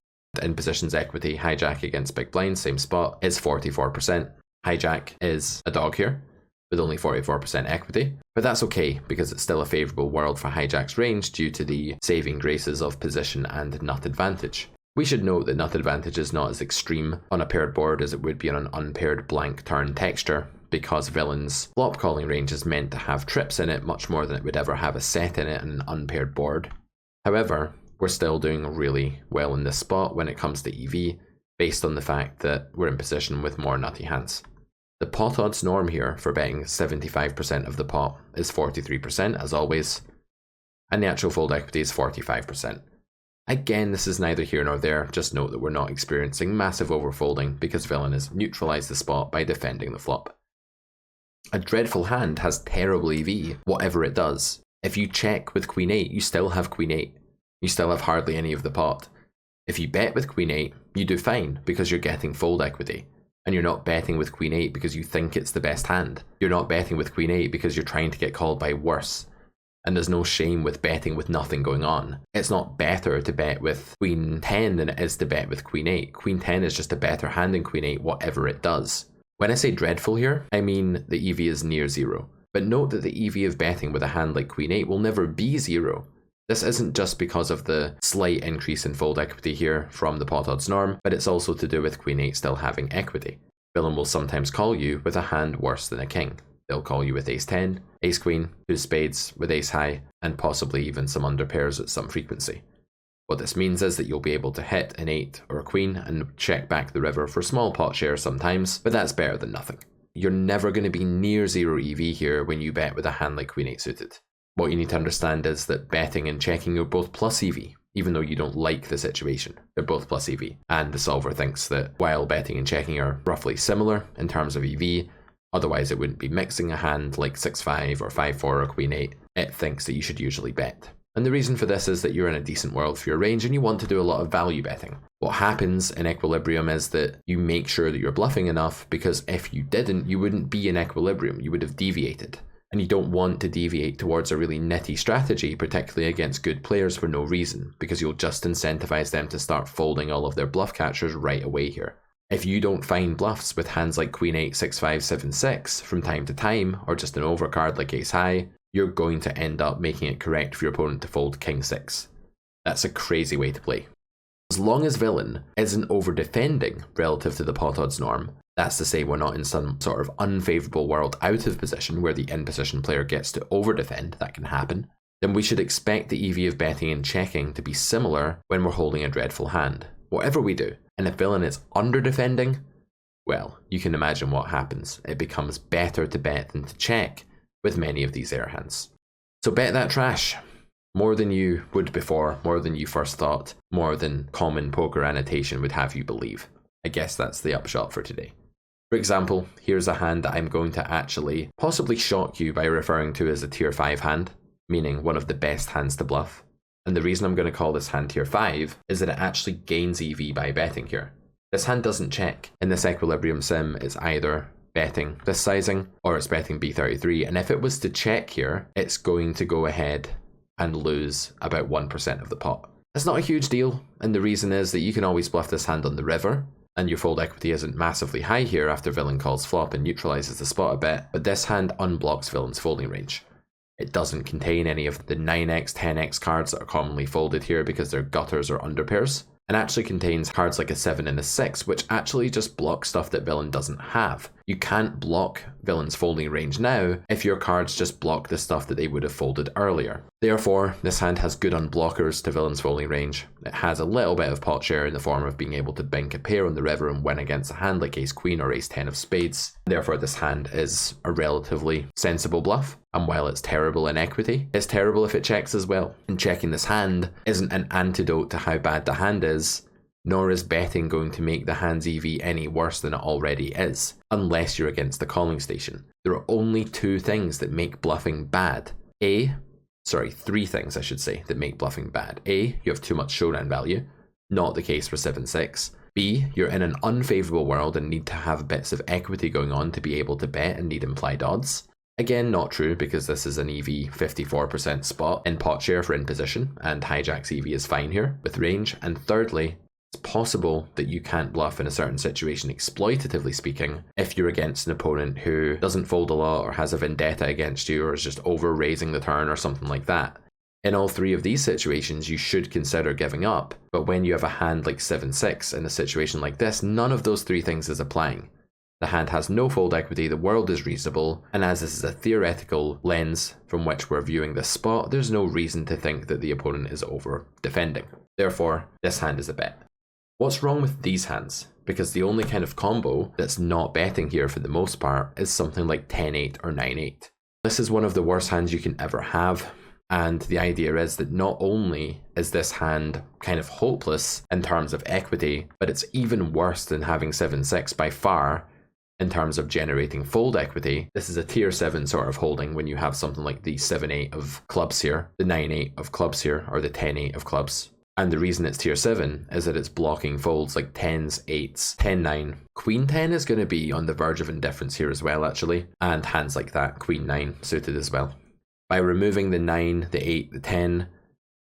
In positions equity, hijack against big blind, same spot, is 44%. Hijack is a dog here, with only 44% equity. But that's okay, because it's still a favourable world for hijack's range due to the saving graces of position and nut advantage. We should note that nut advantage is not as extreme on a paired board as it would be on an unpaired blank turn texture, because villain's flop calling range is meant to have trips in it much more than it would ever have a set in it on an unpaired board. However, we're still doing really well in this spot when it comes to EV, based on the fact that we're in position with more nutty hands. The pot odds norm here for betting 75% of the pot is 43%, as always, and the actual fold equity is 45%. Again, this is neither here nor there, just note that we're not experiencing massive overfolding because villain has neutralized the spot by defending the flop. A dreadful hand has terrible EV, whatever it does. If you check with Queen 8, you still have Queen 8. You still have hardly any of the pot. If you bet with Queen 8, you do fine because you're getting fold equity. And you're not betting with Queen 8 because you think it's the best hand. You're not betting with Queen 8 because you're trying to get called by worse. And there's no shame with betting with nothing going on. It's not better to bet with Queen 10 than it is to bet with Queen 8. Queen 10 is just a better hand than Queen 8, whatever it does. When I say dreadful here, I mean the EV is near 0. But note that the EV of betting with a hand like Queen 8 will never be 0. This isn't just because of the slight increase in fold equity here from the pot odds norm, but it's also to do with Queen 8 still having equity. Villain will sometimes call you with a hand worse than a king. They'll call you with ace 10, ace queen, 2 spades with ace high, and possibly even some underpairs at some frequency. What this means is that you'll be able to hit an 8 or a queen and check back the river for small pot share sometimes, but that's better than nothing. You're never going to be near 0 EV here when you bet with a hand like Queen 8 suited. What you need to understand is that betting and checking are both plus EV, even though you don't like the situation. They're both plus EV, and the solver thinks that while betting and checking are roughly similar in terms of EV, otherwise it wouldn't be mixing a hand like 6-5 or 5-4 or Queen 8. It thinks that you should usually bet. And the reason for this is that you're in a decent world for your range and you want to do a lot of value betting. What happens in equilibrium is that you make sure that you're bluffing enough, because if you didn't, you wouldn't be in equilibrium, you would have deviated. And you don't want to deviate towards a really nitty strategy, particularly against good players for no reason, because you'll just incentivize them to start folding all of their bluff catchers right away here. If you don't find bluffs with hands like Queen 8, 6-5, 7-6 from time to time, or just an overcard like ace high, you're going to end up making it correct for your opponent to fold king 6. That's a crazy way to play. As long as villain isn't over-defending relative to the pot odds norm, that's to say we're not in some sort of unfavourable world out of position where the in-position player gets to over-defend, that can happen, then we should expect the EV of betting and checking to be similar when we're holding a dreadful hand, whatever we do. And if villain is under-defending, well, you can imagine what happens. It becomes better to bet than to check with many of these air hands. So bet that trash. More than you would before, more than you first thought, more than common poker annotation would have you believe. I guess that's the upshot for today. For example, here's a hand that I'm going to actually possibly shock you by referring to as a tier 5 hand, meaning one of the best hands to bluff. And the reason I'm going to call this hand tier 5 is that it actually gains EV by betting here. This hand doesn't check. In this equilibrium sim, it's either betting this sizing or it's betting B33, and if it was to check here, it's going to go ahead and lose about 1% of the pot. It's not a huge deal, and the reason is that you can always bluff this hand on the river, and your fold equity isn't massively high here after villain calls flop and neutralizes the spot a bit, but this hand unblocks villain's folding range. It doesn't contain any of the 9x, 10x cards that are commonly folded here because they're gutters or underpairs, and actually contains cards like a 7 and a 6, which actually just block stuff that villain doesn't have. You can't block villain's folding range now if your cards just block the stuff that they would have folded earlier. Therefore, this hand has good unblockers to villain's folding range. It has a little bit of pot share in the form of being able to bink a pair on the river and win against a hand like ace queen or ace 10 of spades. Therefore, this hand is a relatively sensible bluff. And while it's terrible in equity, it's terrible if it checks as well. And checking this hand isn't an antidote to how bad the hand is, nor is betting going to make the hand's EV any worse than it already is, unless you're against the calling station. There are only two things that make bluffing bad. Three things I should say that make bluffing bad. A, you have too much showdown value, not the case for 7-6. B, you're in an unfavourable world and need to have bits of equity going on to be able to bet and need implied odds. Again, not true because this is an EV 54% spot in pot share for in position, and hijack's EV is fine here with range. And thirdly, it's possible that you can't bluff in a certain situation, exploitatively speaking, if you're against an opponent who doesn't fold a lot or has a vendetta against you or is just over raising the turn or something like that. In all three of these situations, you should consider giving up, but when you have a hand like 7-6 in a situation like this, none of those three things is applying. The hand has no fold equity, the world is reasonable, and as this is a theoretical lens from which we're viewing this spot, there's no reason to think that the opponent is over defending. Therefore, this hand is a bet. What's wrong with these hands? Because the only kind of combo that's not betting here for the most part is something like 10-8 or 9-8. This is one of the worst hands you can ever have, and the idea is that not only is this hand kind of hopeless in terms of equity, but it's even worse than having 7-6 by far. In terms of generating fold equity, this is a tier 7 sort of holding when you have something like the 7-8 of clubs here, the 9-8 of clubs here, or the 10-8 of clubs. And the reason it's tier 7 is that it's blocking folds like 10s, 8s, 10-9. Queen 10 is going to be on the verge of indifference here as well, actually, and hands like that, Queen 9, suited as well. By removing the 9, the 8, the 10,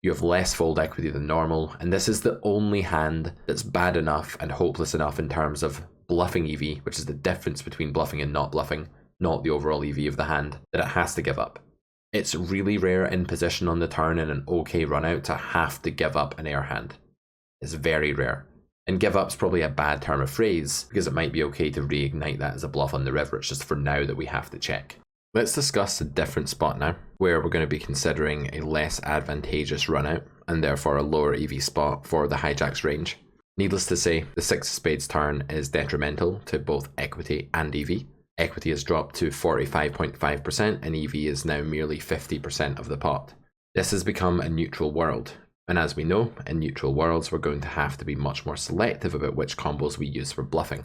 you have less fold equity than normal, and this is the only hand that's bad enough and hopeless enough in terms of bluffing EV, which is the difference between bluffing and not bluffing, not the overall EV of the hand, that it has to give up. It's really rare in position on the turn in an okay run out to have to give up an air hand. It's very rare. And give up's probably a bad term of phrase because it might be okay to reignite that as a bluff on the river. It's just for now that we have to check. Let's discuss a different spot now, where we're going to be considering a less advantageous run out and therefore a lower EV spot for the hijack's range. Needless to say, the 6 of spades turn is detrimental to both equity and EV. Equity has dropped to 45.5% and EV is now merely 50% of the pot. This has become a neutral world, and as we know, in neutral worlds we're going to have to be much more selective about which combos we use for bluffing.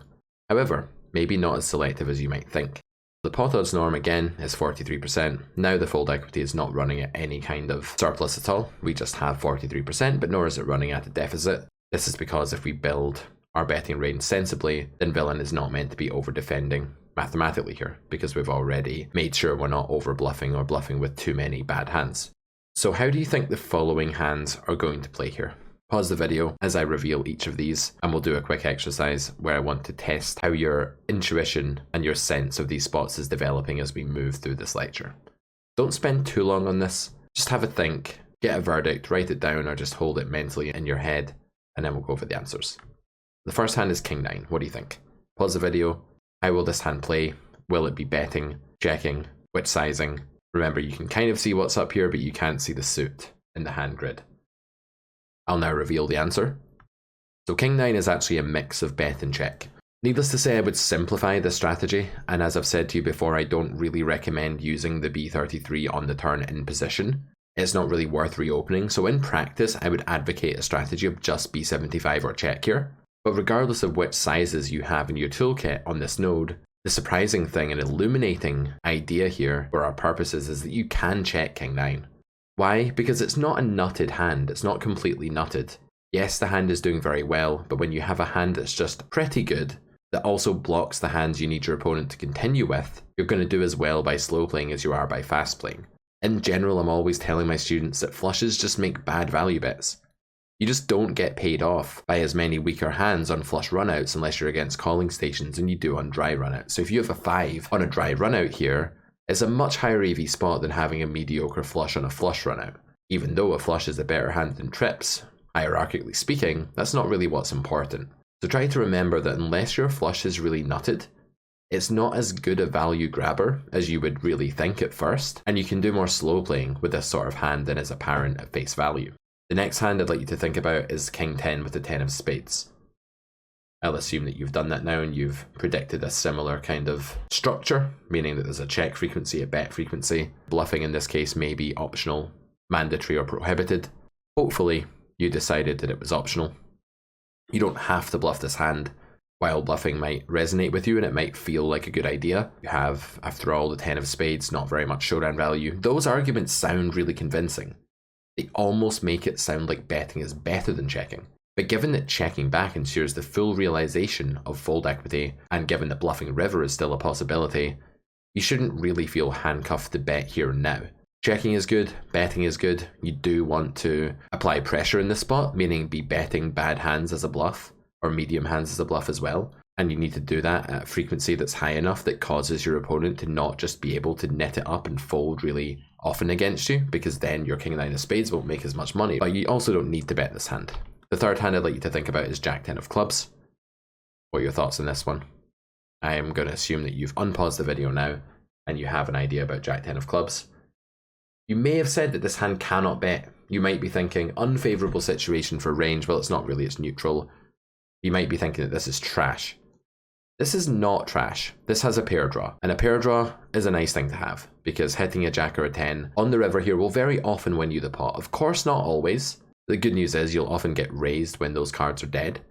However, maybe not as selective as you might think. The pot odds norm again is 43%. Now the fold equity is not running at any kind of surplus at all. We just have 43%, but nor is it running at a deficit. This is because if we build our betting range sensibly, then villain is not meant to be over defending mathematically here, because we've already made sure we're not over bluffing or bluffing with too many bad hands. So how do you think the following hands are going to play here? Pause the video as I reveal each of these, and we'll do a quick exercise where I want to test how your intuition and your sense of these spots is developing as we move through this lecture. Don't spend too long on this, just have a think, get a verdict, write it down, or just hold it mentally in your head, and then we'll go over the answers. The first hand is King 9. What do you think? Pause the video. How will this hand play? Will it be betting, checking, which sizing? Remember, you can kind of see what's up here, but you can't see the suit in the hand grid. I'll now reveal the answer. So King 9 is actually a mix of bet and check. Needless to say, I would simplify this strategy, and as I've said to you before, I don't really recommend using the B33 on the turn in position, it's not really worth reopening. So in practice, I would advocate a strategy of just b75 or check here. But regardless of which sizes you have in your toolkit on this node, the surprising thing and illuminating idea here for our purposes is that you can check King 9. Why? Because it's not a nutted hand, it's not completely nutted. Yes, the hand is doing very well, but when you have a hand that's just pretty good, that also blocks the hands you need your opponent to continue with, you're going to do as well by slow playing as you are by fast playing. In general, I'm always telling my students that flushes just make bad value bets. You just don't get paid off by as many weaker hands on flush runouts unless you're against calling stations and you do on dry runouts. So if you have a 5 on a dry runout here, it's a much higher EV spot than having a mediocre flush on a flush runout. Even though a flush is a better hand than trips, hierarchically speaking, that's not really what's important. So try to remember that unless your flush is really nutted, it's not as good a value grabber as you would really think at first, and you can do more slow playing with this sort of hand than is apparent at face value. The next hand I'd like you to think about is King 10 with the 10 of spades. I'll assume that you've done that now and you've predicted a similar kind of structure, meaning that there's a check frequency, a bet frequency. Bluffing in this case may be optional, mandatory or prohibited. Hopefully you decided that it was optional. You don't have to bluff this hand. While bluffing might resonate with you and it might feel like a good idea, you have, after all, the 10 of spades, not very much showdown value. Those arguments sound really convincing. They almost make it sound like betting is better than checking. But given that checking back ensures the full realization of fold equity, and given that bluffing river is still a possibility, you shouldn't really feel handcuffed to bet here and now. Checking is good, betting is good. You do want to apply pressure in this spot, meaning be betting bad hands as a bluff, or medium hands as a bluff as well. And you need to do that at a frequency that's high enough that causes your opponent to not just be able to net it up and fold really often against you, because then your King 9 of spades won't make as much money. But you also don't need to bet this hand. The third hand I'd like you to think about is Jack 10 of clubs. What are your thoughts on this one? I am going to assume that you've unpaused the video now and you have an idea about Jack 10 of clubs. You may have said that this hand cannot bet. You might be thinking, unfavourable situation for range. Well, it's not really, it's neutral. You might be thinking that this is trash. This is not trash. This has a pair draw, and a pair draw is a nice thing to have, because hitting a jack or a 10 on the river here will very often win you the pot. Of course, not always. The good news is you'll often get raised when those cards are dead.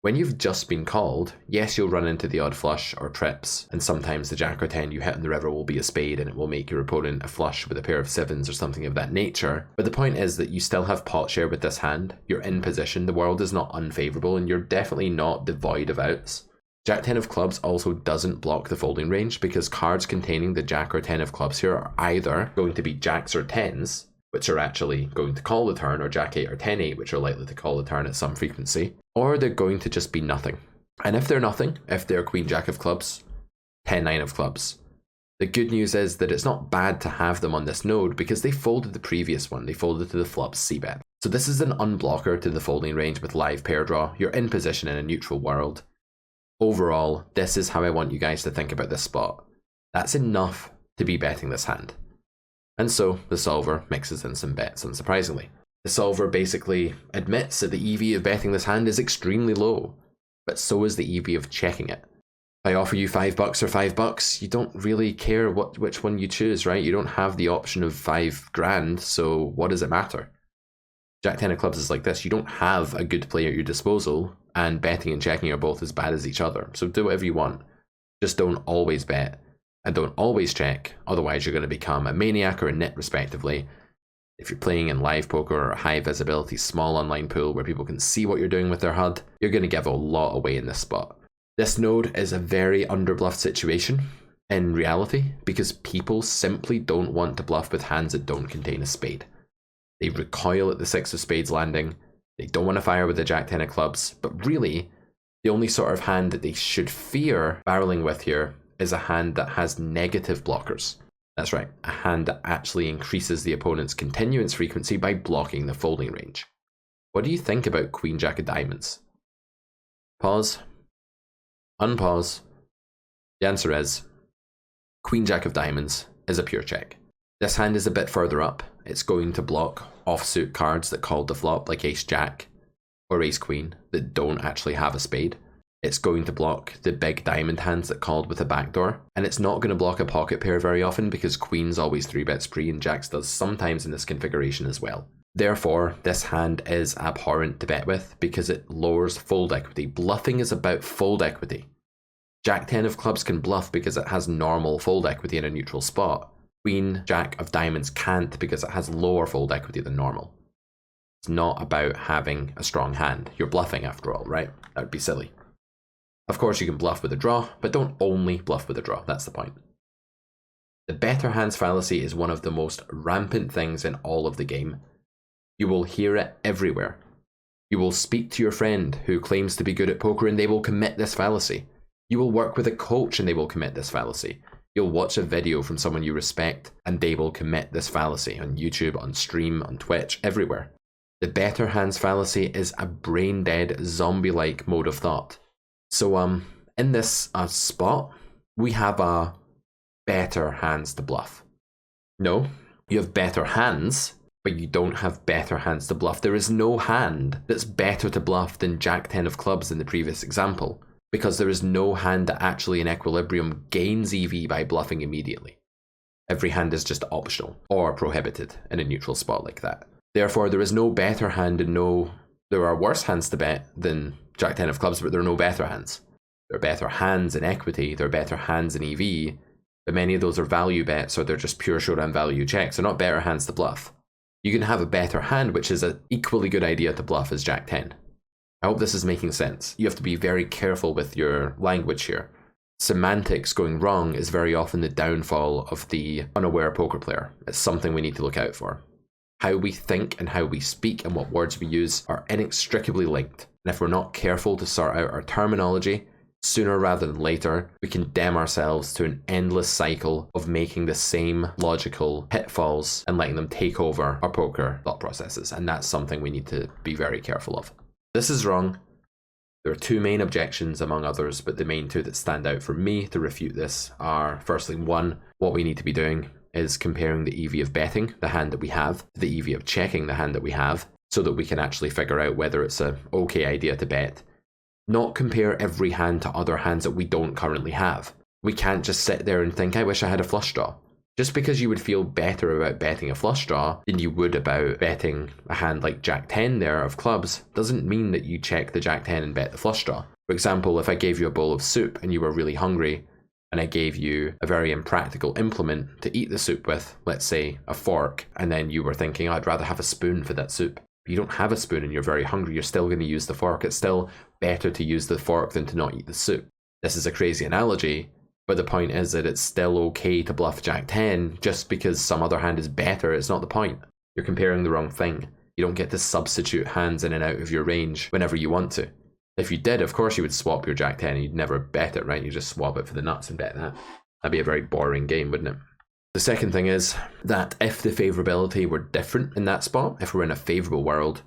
When you've just been called, yes, you'll run into the odd flush or trips, and sometimes the jack or 10 you hit on the river will be a spade and it will make your opponent a flush with a pair of 7s or something of that nature. But the point is that you still have pot share with this hand, you're in position, the world is not unfavourable, and you're definitely not devoid of outs. Jack 10 of clubs also doesn't block the folding range, because cards containing the jack or 10 of clubs here are either going to be jacks or 10s, which are actually going to call the turn, or jack 8 or 10 8, which are likely to call the turn at some frequency, or they're going to just be nothing. And if they're nothing, if they're queen jack of clubs, 10 9 of clubs, the good news is that it's not bad to have them on this node, because they folded the previous one, they folded to the flop's c-bet. So this is an unblocker to the folding range with live pair draw. You're in position in a neutral world. Overall, this is how I want you guys to think about this spot. That's enough to be betting this hand. And so the solver mixes in some bets, unsurprisingly. The solver basically admits that the EV of betting this hand is extremely low, but so is the EV of checking it. If I offer you $5 or $5, you don't really care which one you choose, right? You don't have the option of $5,000, so what does it matter? Jack 10 of clubs is like this. You don't have a good player at your disposal, and betting and checking are both as bad as each other. So do whatever you want. Just don't always bet and don't always check, otherwise you're going to become a maniac or a nit respectively. If you're playing in live poker or a high visibility small online pool where people can see what you're doing with their HUD, you're going to give a lot away in this spot. This node is a very underbluffed situation in reality, because people simply don't want to bluff with hands that don't contain a spade. They recoil at the 6 of spades landing. They don't want to fire with the jack 10 of clubs, but really, the only sort of hand that they should fear barreling with here is a hand that has negative blockers. That's right, a hand that actually increases the opponent's continuance frequency by blocking the folding range. What do you think about queen jack of diamonds? Pause. Unpause. The answer is queen jack of diamonds is a pure check. This hand is a bit further up. It's going to block offsuit cards that called the flop, like ace jack or ace queen, that don't actually have a spade. It's going to block the big diamond hands that called with a backdoor, and it's not going to block a pocket pair very often because queen's always 3-bet spree and jacks does sometimes in this configuration as well. Therefore, this hand is abhorrent to bet with because it lowers fold equity. Bluffing is about fold equity. Jack 10 of clubs can bluff because it has normal fold equity in a neutral spot. Queen Jack of diamonds can't because it has lower fold equity than normal. It's not about having a strong hand. You're bluffing after all, right? That would be silly. Of course you can bluff with a draw, but don't only bluff with a draw, that's the point. The better hands fallacy is one of the most rampant things in all of the game. You will hear it everywhere. You will speak to your friend who claims to be good at poker and they will commit this fallacy. You will work with a coach and they will commit this fallacy. You'll watch a video from someone you respect and they will commit this fallacy on YouTube, on stream, on Twitch, everywhere. The better hands fallacy is a brain-dead, zombie-like mode of thought. So in this spot, we have a better hands to bluff. No, you have better hands, but you don't have better hands to bluff. There is no hand that's better to bluff than Jack 10 of clubs in the previous example, because there is no hand that actually in equilibrium gains EV by bluffing immediately. Every hand is just optional or prohibited in a neutral spot like that. Therefore, there is no better hand and there are worse hands to bet than Jack 10 of clubs, but there are no better hands. There are better hands in equity, there are better hands in EV, but many of those are value bets or they're just pure showdown value checks. They're not better hands to bluff. You can have a better hand, which is an equally good idea to bluff as Jack 10. I hope this is making sense. You have to be very careful with your language here. Semantics going wrong is very often the downfall of the unaware poker player. It's something we need to look out for. How we think and how we speak and what words we use are inextricably linked. And if we're not careful to sort out our terminology, sooner rather than later, we condemn ourselves to an endless cycle of making the same logical pitfalls and letting them take over our poker thought processes. And that's something we need to be very careful of. This is wrong. There are two main objections among others, but the main two that stand out for me to refute this are, firstly, one, what we need to be doing is comparing the EV of betting, the hand that we have, to the EV of checking the hand that we have, so that we can actually figure out whether it's an okay idea to bet. Not compare every hand to other hands that we don't currently have. We can't just sit there and think, I wish I had a flush draw. Just because you would feel better about betting a flush draw than you would about betting a hand like Jack 10 there of clubs doesn't mean that you check the Jack 10 and bet the flush draw. For example, if I gave you a bowl of soup and you were really hungry, and I gave you a very impractical implement to eat the soup with, let's say a fork, and then you were thinking, I'd rather have a spoon for that soup. But you don't have a spoon and you're very hungry, you're still going to use the fork. It's still better to use the fork than to not eat the soup. This is a crazy analogy, but the point is that it's still okay to bluff Jack 10 just because some other hand is better. It's not the point. You're comparing the wrong thing. You don't get to substitute hands in and out of your range whenever you want to. If you did, of course you would swap your Jack 10 and you'd never bet it, right? You just swap it for the nuts and bet that. That'd be a very boring game, wouldn't it? The second thing is that if the favourability were different in that spot, if we're in a favourable world,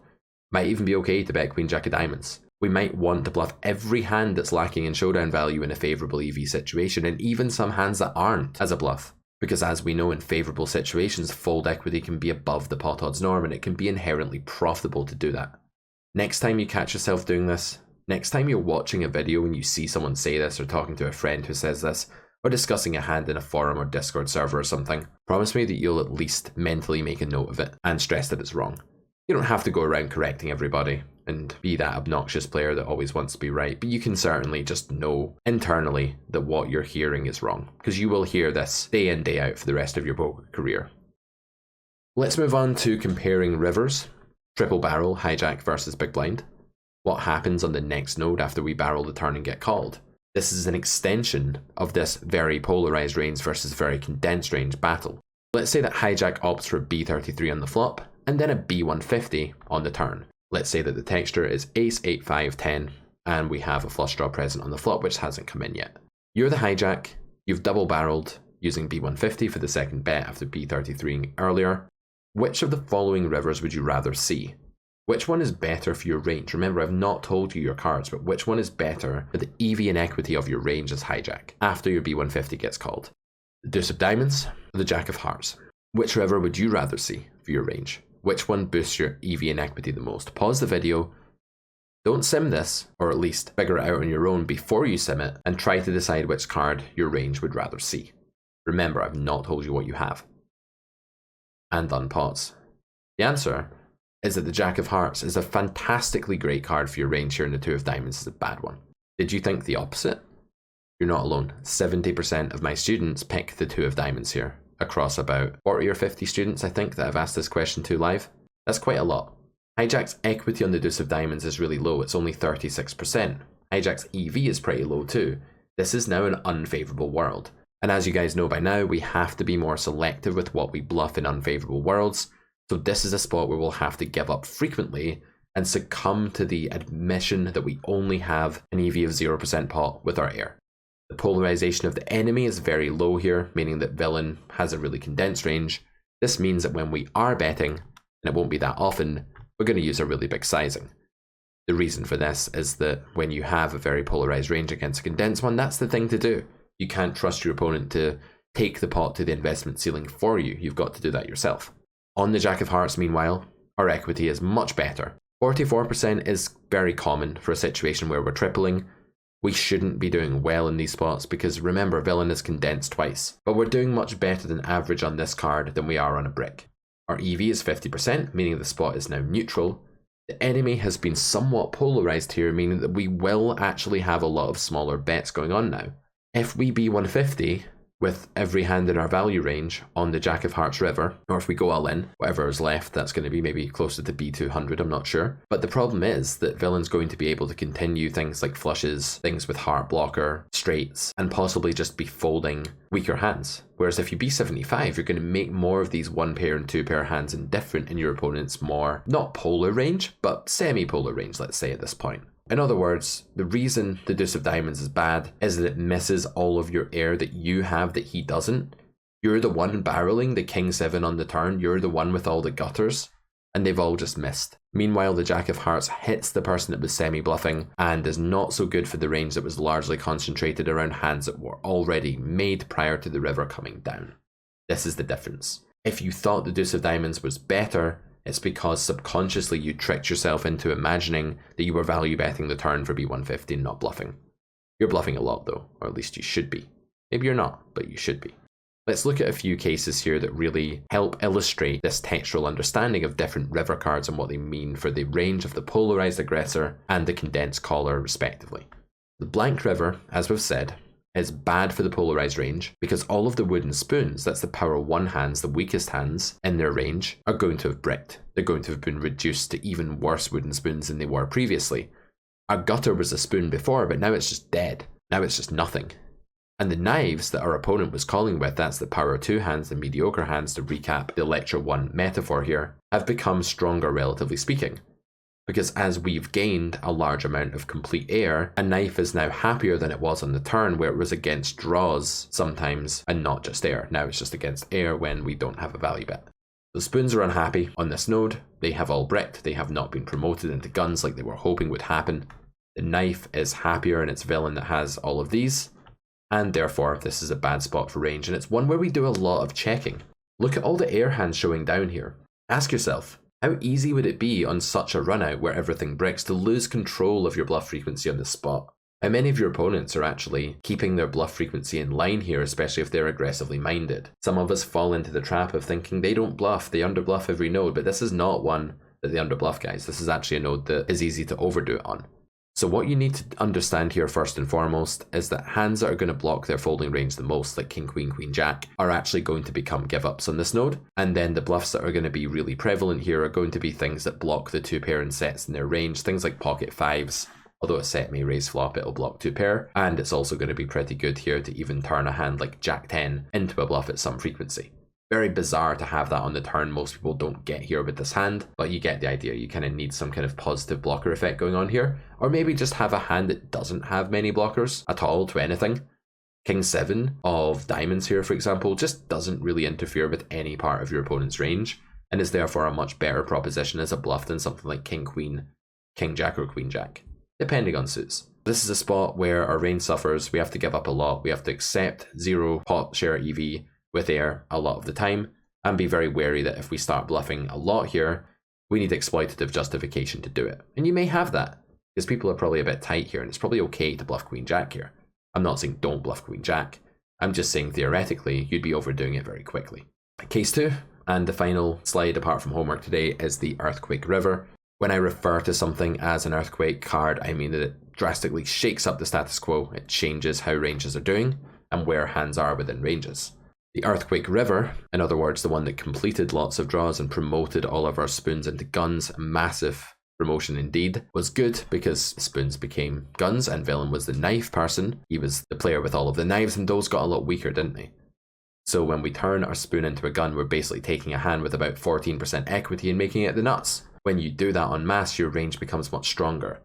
might even be okay to bet Queen Jack of diamonds. We might want to bluff every hand that's lacking in showdown value in a favourable EV situation, and even some hands that aren't as a bluff. Because as we know, in favourable situations, fold equity can be above the pot odds norm, and it can be inherently profitable to do that. Next time you catch yourself doing this, next time you're watching a video and you see someone say this or talking to a friend who says this, or discussing a hand in a forum or Discord server or something, promise me that you'll at least mentally make a note of it and stress that it's wrong. You don't have to go around correcting everybody and be that obnoxious player that always wants to be right, but you can certainly just know internally that what you're hearing is wrong, because you will hear this day in, day out for the rest of your poker career. Let's move on to comparing rivers, triple barrel, hijack versus big blind. What happens on the next node after we barrel the turn and get called? This is an extension of this very polarized range versus very condensed range battle. Let's say that hijack opts for B33 on the flop and then a B150 on the turn. Let's say that the texture is ace, 8, 5, 10 and we have a flush draw present on the flop which hasn't come in yet. You're the hijack, you've double barreled using B150 for the second bet after B33 earlier. Which of the following rivers would you rather see? Which one is better for your range? Remember, I've not told you your cards, but which one is better for the EV and equity of your range as hijack after your B150 gets called? The deuce of diamonds or the jack of hearts? Which river would you rather see for your range? Which one boosts your EV and equity the most? Pause the video, Don't sim this, or at least figure it out on your own before you sim it, and try to decide which card your range would rather see. Remember, I've not told you what you have. And unpause. The answer is that the Jack of Hearts is a fantastically great card for your range here, and the Two of Diamonds is a bad one. Did you think the opposite? You're not alone. 70% of my students pick the Two of Diamonds here, across about 40 or 50 students, I think, that I've asked this question to live. That's quite a lot. Hijack's equity on the Deuce of Diamonds is really low, it's only 36%. Hijack's EV is pretty low too. This is now an unfavourable world. And as you guys know by now, we have to be more selective with what we bluff in unfavourable worlds, so this is a spot where we'll have to give up frequently and succumb to the admission that we only have an EV of 0% pot with our heir. The polarization of the enemy is very low here, meaning that villain has a really condensed range. This means that when we are betting, and it won't be that often, we're going to use a really big sizing. The reason for this is that when you have a very polarized range against a condensed one, that's the thing to do. You can't trust your opponent to take the pot to the investment ceiling for you. You've got to do that yourself. On the Jack of Hearts, meanwhile, our equity is much better. 44% is very common for a situation where we're tripling. We shouldn't be doing well in these spots because remember, villain is condensed twice. But we're doing much better than average on this card than we are on a brick. Our EV is 50%, meaning the spot is now neutral. The enemy has been somewhat polarized here, meaning that we will actually have a lot of smaller bets going on now. If we be 150 with every hand in our value range on the Jack of Hearts river, or if we go all in, whatever is left, that's going to be maybe closer to B200, I'm not sure. But the problem is that villain's going to be able to continue things like flushes, things with heart blocker, straights, and possibly just be folding weaker hands. Whereas if you B75, you're going to make more of these 1 pair and 2 pair hands indifferent in your opponent's more, not polar range, but semi-polar range, let's say at this point. In other words, the reason the Deuce of Diamonds is bad is that it misses all of your heir that you have that he doesn't. You're the one barreling the King 7 on the turn, you're the one with all the gutters, and they've all just missed. Meanwhile, the Jack of Hearts hits the person that was semi-bluffing and is not so good for the range that was largely concentrated around hands that were already made prior to the river coming down. This is the difference. If you thought the Deuce of Diamonds was better, it's because subconsciously you tricked yourself into imagining that you were value betting the turn for B150 and not bluffing. You're bluffing a lot though, or at least you should be. Maybe you're not, but you should be. Let's look at a few cases here that really help illustrate this textual understanding of different river cards and what they mean for the range of the polarized aggressor and the condensed caller respectively. The blank river, as we've said, is bad for the polarized range because all of the wooden spoons, that's the power 1 hands, the weakest hands in their range, are going to have bricked. They're going to have been reduced to even worse wooden spoons than they were previously. Our gutter was a spoon before, but now it's just dead. Now it's just nothing. And the knives that our opponent was calling with, that's the power 2 hands, the mediocre hands, to recap the lecture 1 metaphor here, have become stronger relatively speaking. Because as we've gained a large amount of complete heir, a knife is now happier than it was on the turn where it was against draws sometimes and not just heir. Now it's just against heir when we don't have a value bet. The spoons are unhappy on this node. They have all bricked. They have not been promoted into guns like they were hoping would happen. The knife is happier in its villain that has all of these. And therefore this is a bad spot for range, and it's one where we do a lot of checking. Look at all the heir hands showing down here. Ask yourself, how easy would it be on such a run out where everything bricks to lose control of your bluff frequency on the spot? How many of your opponents are actually keeping their bluff frequency in line here, especially if they're aggressively minded? Some of us fall into the trap of thinking they don't bluff, they underbluff every node, but this is not one that they underbluff, guys. This is actually a node that is easy to overdo it on. So what you need to understand here first and foremost is that hands that are going to block their folding range the most, like King, Queen, Queen, Jack, are actually going to become give-ups on this node. And then the bluffs that are going to be really prevalent here are going to be things that block the 2-pair and sets in their range, things like pocket 5s. Although a set may raise flop, it'll block 2-pair, and it's also going to be pretty good here to even turn a hand like Jack 10 into a bluff at some frequency. Very bizarre to have that on the turn. Most people don't get here with this hand, but you get the idea. You kind of need some kind of positive blocker effect going on here, or maybe just have a hand that doesn't have many blockers at all to anything. King 7 of diamonds here, for example, just doesn't really interfere with any part of your opponent's range, and is therefore a much better proposition as a bluff than something like King Queen, King Jack, or Queen Jack, depending on suits. This is a spot where our range suffers. We have to give up a lot. We have to accept 0 pot share EV with heir a lot of the time, and be very wary that if we start bluffing a lot here, we need exploitative justification to do it. And you may have that. because people are probably a bit tight here, and it's probably okay to bluff queen jack here. I'm not saying don't bluff queen jack. I'm just saying theoretically you'd be overdoing it very quickly. Case 2, and the final slide apart from homework today, is the Earthquake River. When I refer to something as an Earthquake card, I mean that it drastically shakes up the status quo. It changes how ranges are doing and where hands are within ranges. The Earthquake River, in other words the one that completed lots of draws and promoted all of our spoons into guns, massive promotion indeed, was good because spoons became guns and villain was the knife person. He was the player with all of the knives, and those got a lot weaker, didn't they? So when we turn our spoon into a gun, we're basically taking a hand with about 14% equity and making it the nuts. When you do that en masse, your range becomes much stronger.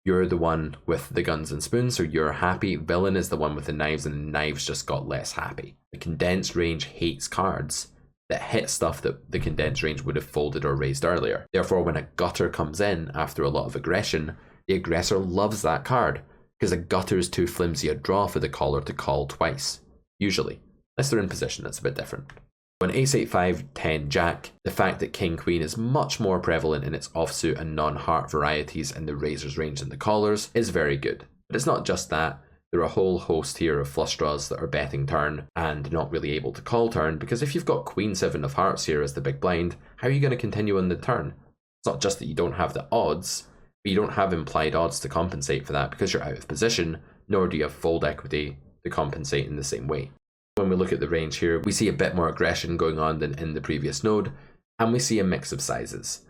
You're the one with the guns and spoons, so you're happy. Villain is the one with the knives, and the knives just got less happy. The condensed range hates cards that hit stuff that the condensed range would have folded or raised earlier. Therefore, when a gutter comes in after a lot of aggression, the aggressor loves that card, because a gutter is too flimsy a draw for the caller to call twice, usually. Unless they're in position, that's a bit different. When ace 8, 5, 10, jack, the fact that king queen is much more prevalent in its offsuit and non-heart varieties in the raiser's range than the callers is very good. But it's not just that. There are a whole host here of flush draws that are betting turn and not really able to call turn, because if you've got queen 7 of hearts here as the big blind, how are you going to continue on the turn? It's not just that you don't have the odds, but you don't have implied odds to compensate for that because you're out of position, nor do you have fold equity to compensate in the same way. When we look at the range here, we see a bit more aggression going on than in the previous node, and we see a mix of sizes.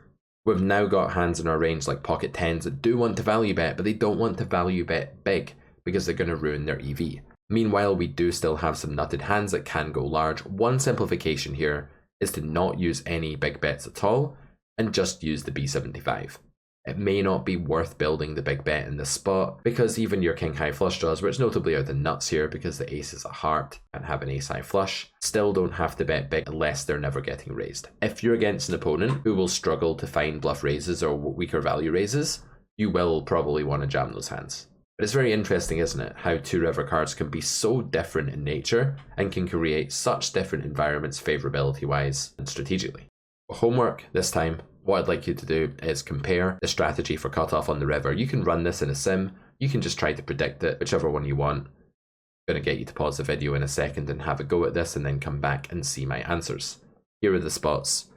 We've now got hands in our range like pocket 10s that do want to value bet, but they don't want to value bet big, because they're going to ruin their EV. Meanwhile, we do still have some nutted hands that can go large. One simplification here is to not use any big bets at all and just use the B75. It may not be worth building the big bet in this spot, because even your king high flush draws, which notably are the nuts here because the ace is a heart and have an ace high flush, still don't have to bet big unless they're never getting raised. If you're against an opponent who will struggle to find bluff raises or weaker value raises, you will probably want to jam those hands. But it's very interesting, isn't it, how two river cards can be so different in nature and can create such different environments favorability-wise and strategically. For homework this time, what I'd like you to do is compare the strategy for cutoff on the river. You can run this in a sim, you can just try to predict it, whichever one you want. I'm going to get you to pause the video in a second and have a go at this and then come back and see my answers. Here are the spots.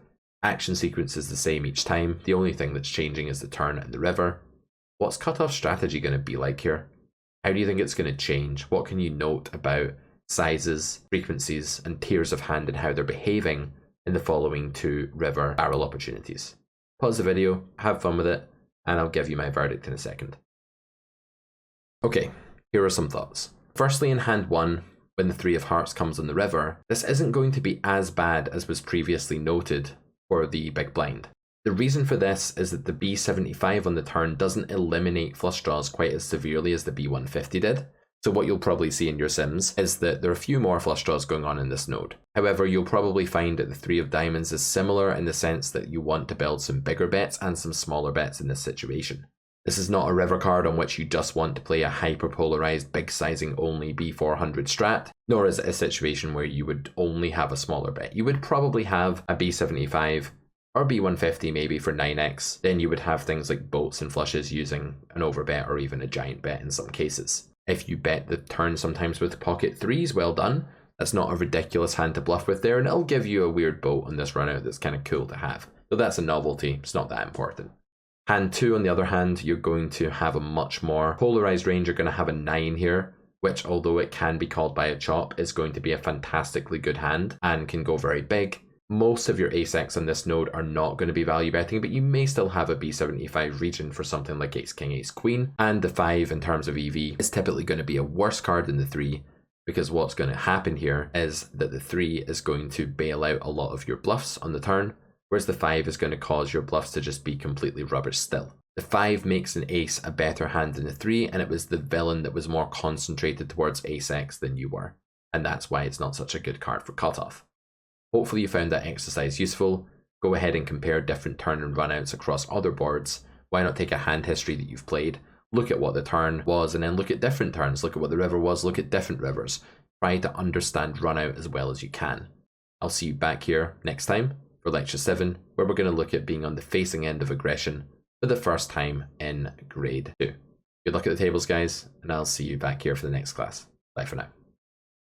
Action sequence is the same each time, the only thing that's changing is the turn and the river. What's cutoff strategy going to be like here? How do you think it's going to change? What can you note about sizes, frequencies, and tiers of hand and how they're behaving in the following two river barrel opportunities? Pause the video, have fun with it, and I'll give you my verdict in a second. Okay, here are some thoughts. Firstly, in hand 1, when the 3 of hearts comes on the river, this isn't going to be as bad as was previously noted for the big blind. The reason for this is that the B75 on the turn doesn't eliminate flush draws quite as severely as the B150 did. So what you'll probably see in your sims is that there are a few more flush draws going on in this node. However, you'll probably find that the 3 of diamonds is similar in the sense that you want to build some bigger bets and some smaller bets in this situation. This is not a river card on which you just want to play a hyper-polarized, big sizing only B400 strat, nor is it a situation where you would only have a smaller bet. You would probably have a B75 or B150 maybe for 9x, then you would have things like boats and flushes using an overbet or even a giant bet in some cases. If you bet the turn sometimes with pocket 3s, well done. That's not a ridiculous hand to bluff with there, and it'll give you a weird boat on this run out that's kind of cool to have. So that's a novelty, it's not that important. Hand 2 on the other hand, you're going to have a much more polarized range. You're going to have a 9 here, which although it can be called by a chop, is going to be a fantastically good hand and can go very big. Most of your ace-x on this node are not going to be value betting, but you may still have a B75 region for something like ace-king, ace-queen. And the 5 in terms of EV is typically going to be a worse card than the 3, because what's going to happen here is that the 3 is going to bail out a lot of your bluffs on the turn, whereas the 5 is going to cause your bluffs to just be completely rubbish still. The 5 makes an ace a better hand than the 3, and it was the villain that was more concentrated towards ace-x than you were. And that's why it's not such a good card for cutoff. Hopefully you found that exercise useful. Go ahead and compare different turn and runouts across other boards. Why not take a hand history that you've played, look at what the turn was, and then look at different turns, look at what the river was, look at different rivers. Try to understand runout as well as you can. I'll see you back here next time for lecture 7, where we're going to look at being on the facing end of aggression for the first time in grade 2. Good luck at the tables, guys, and I'll see you back here for the next class. Bye for now.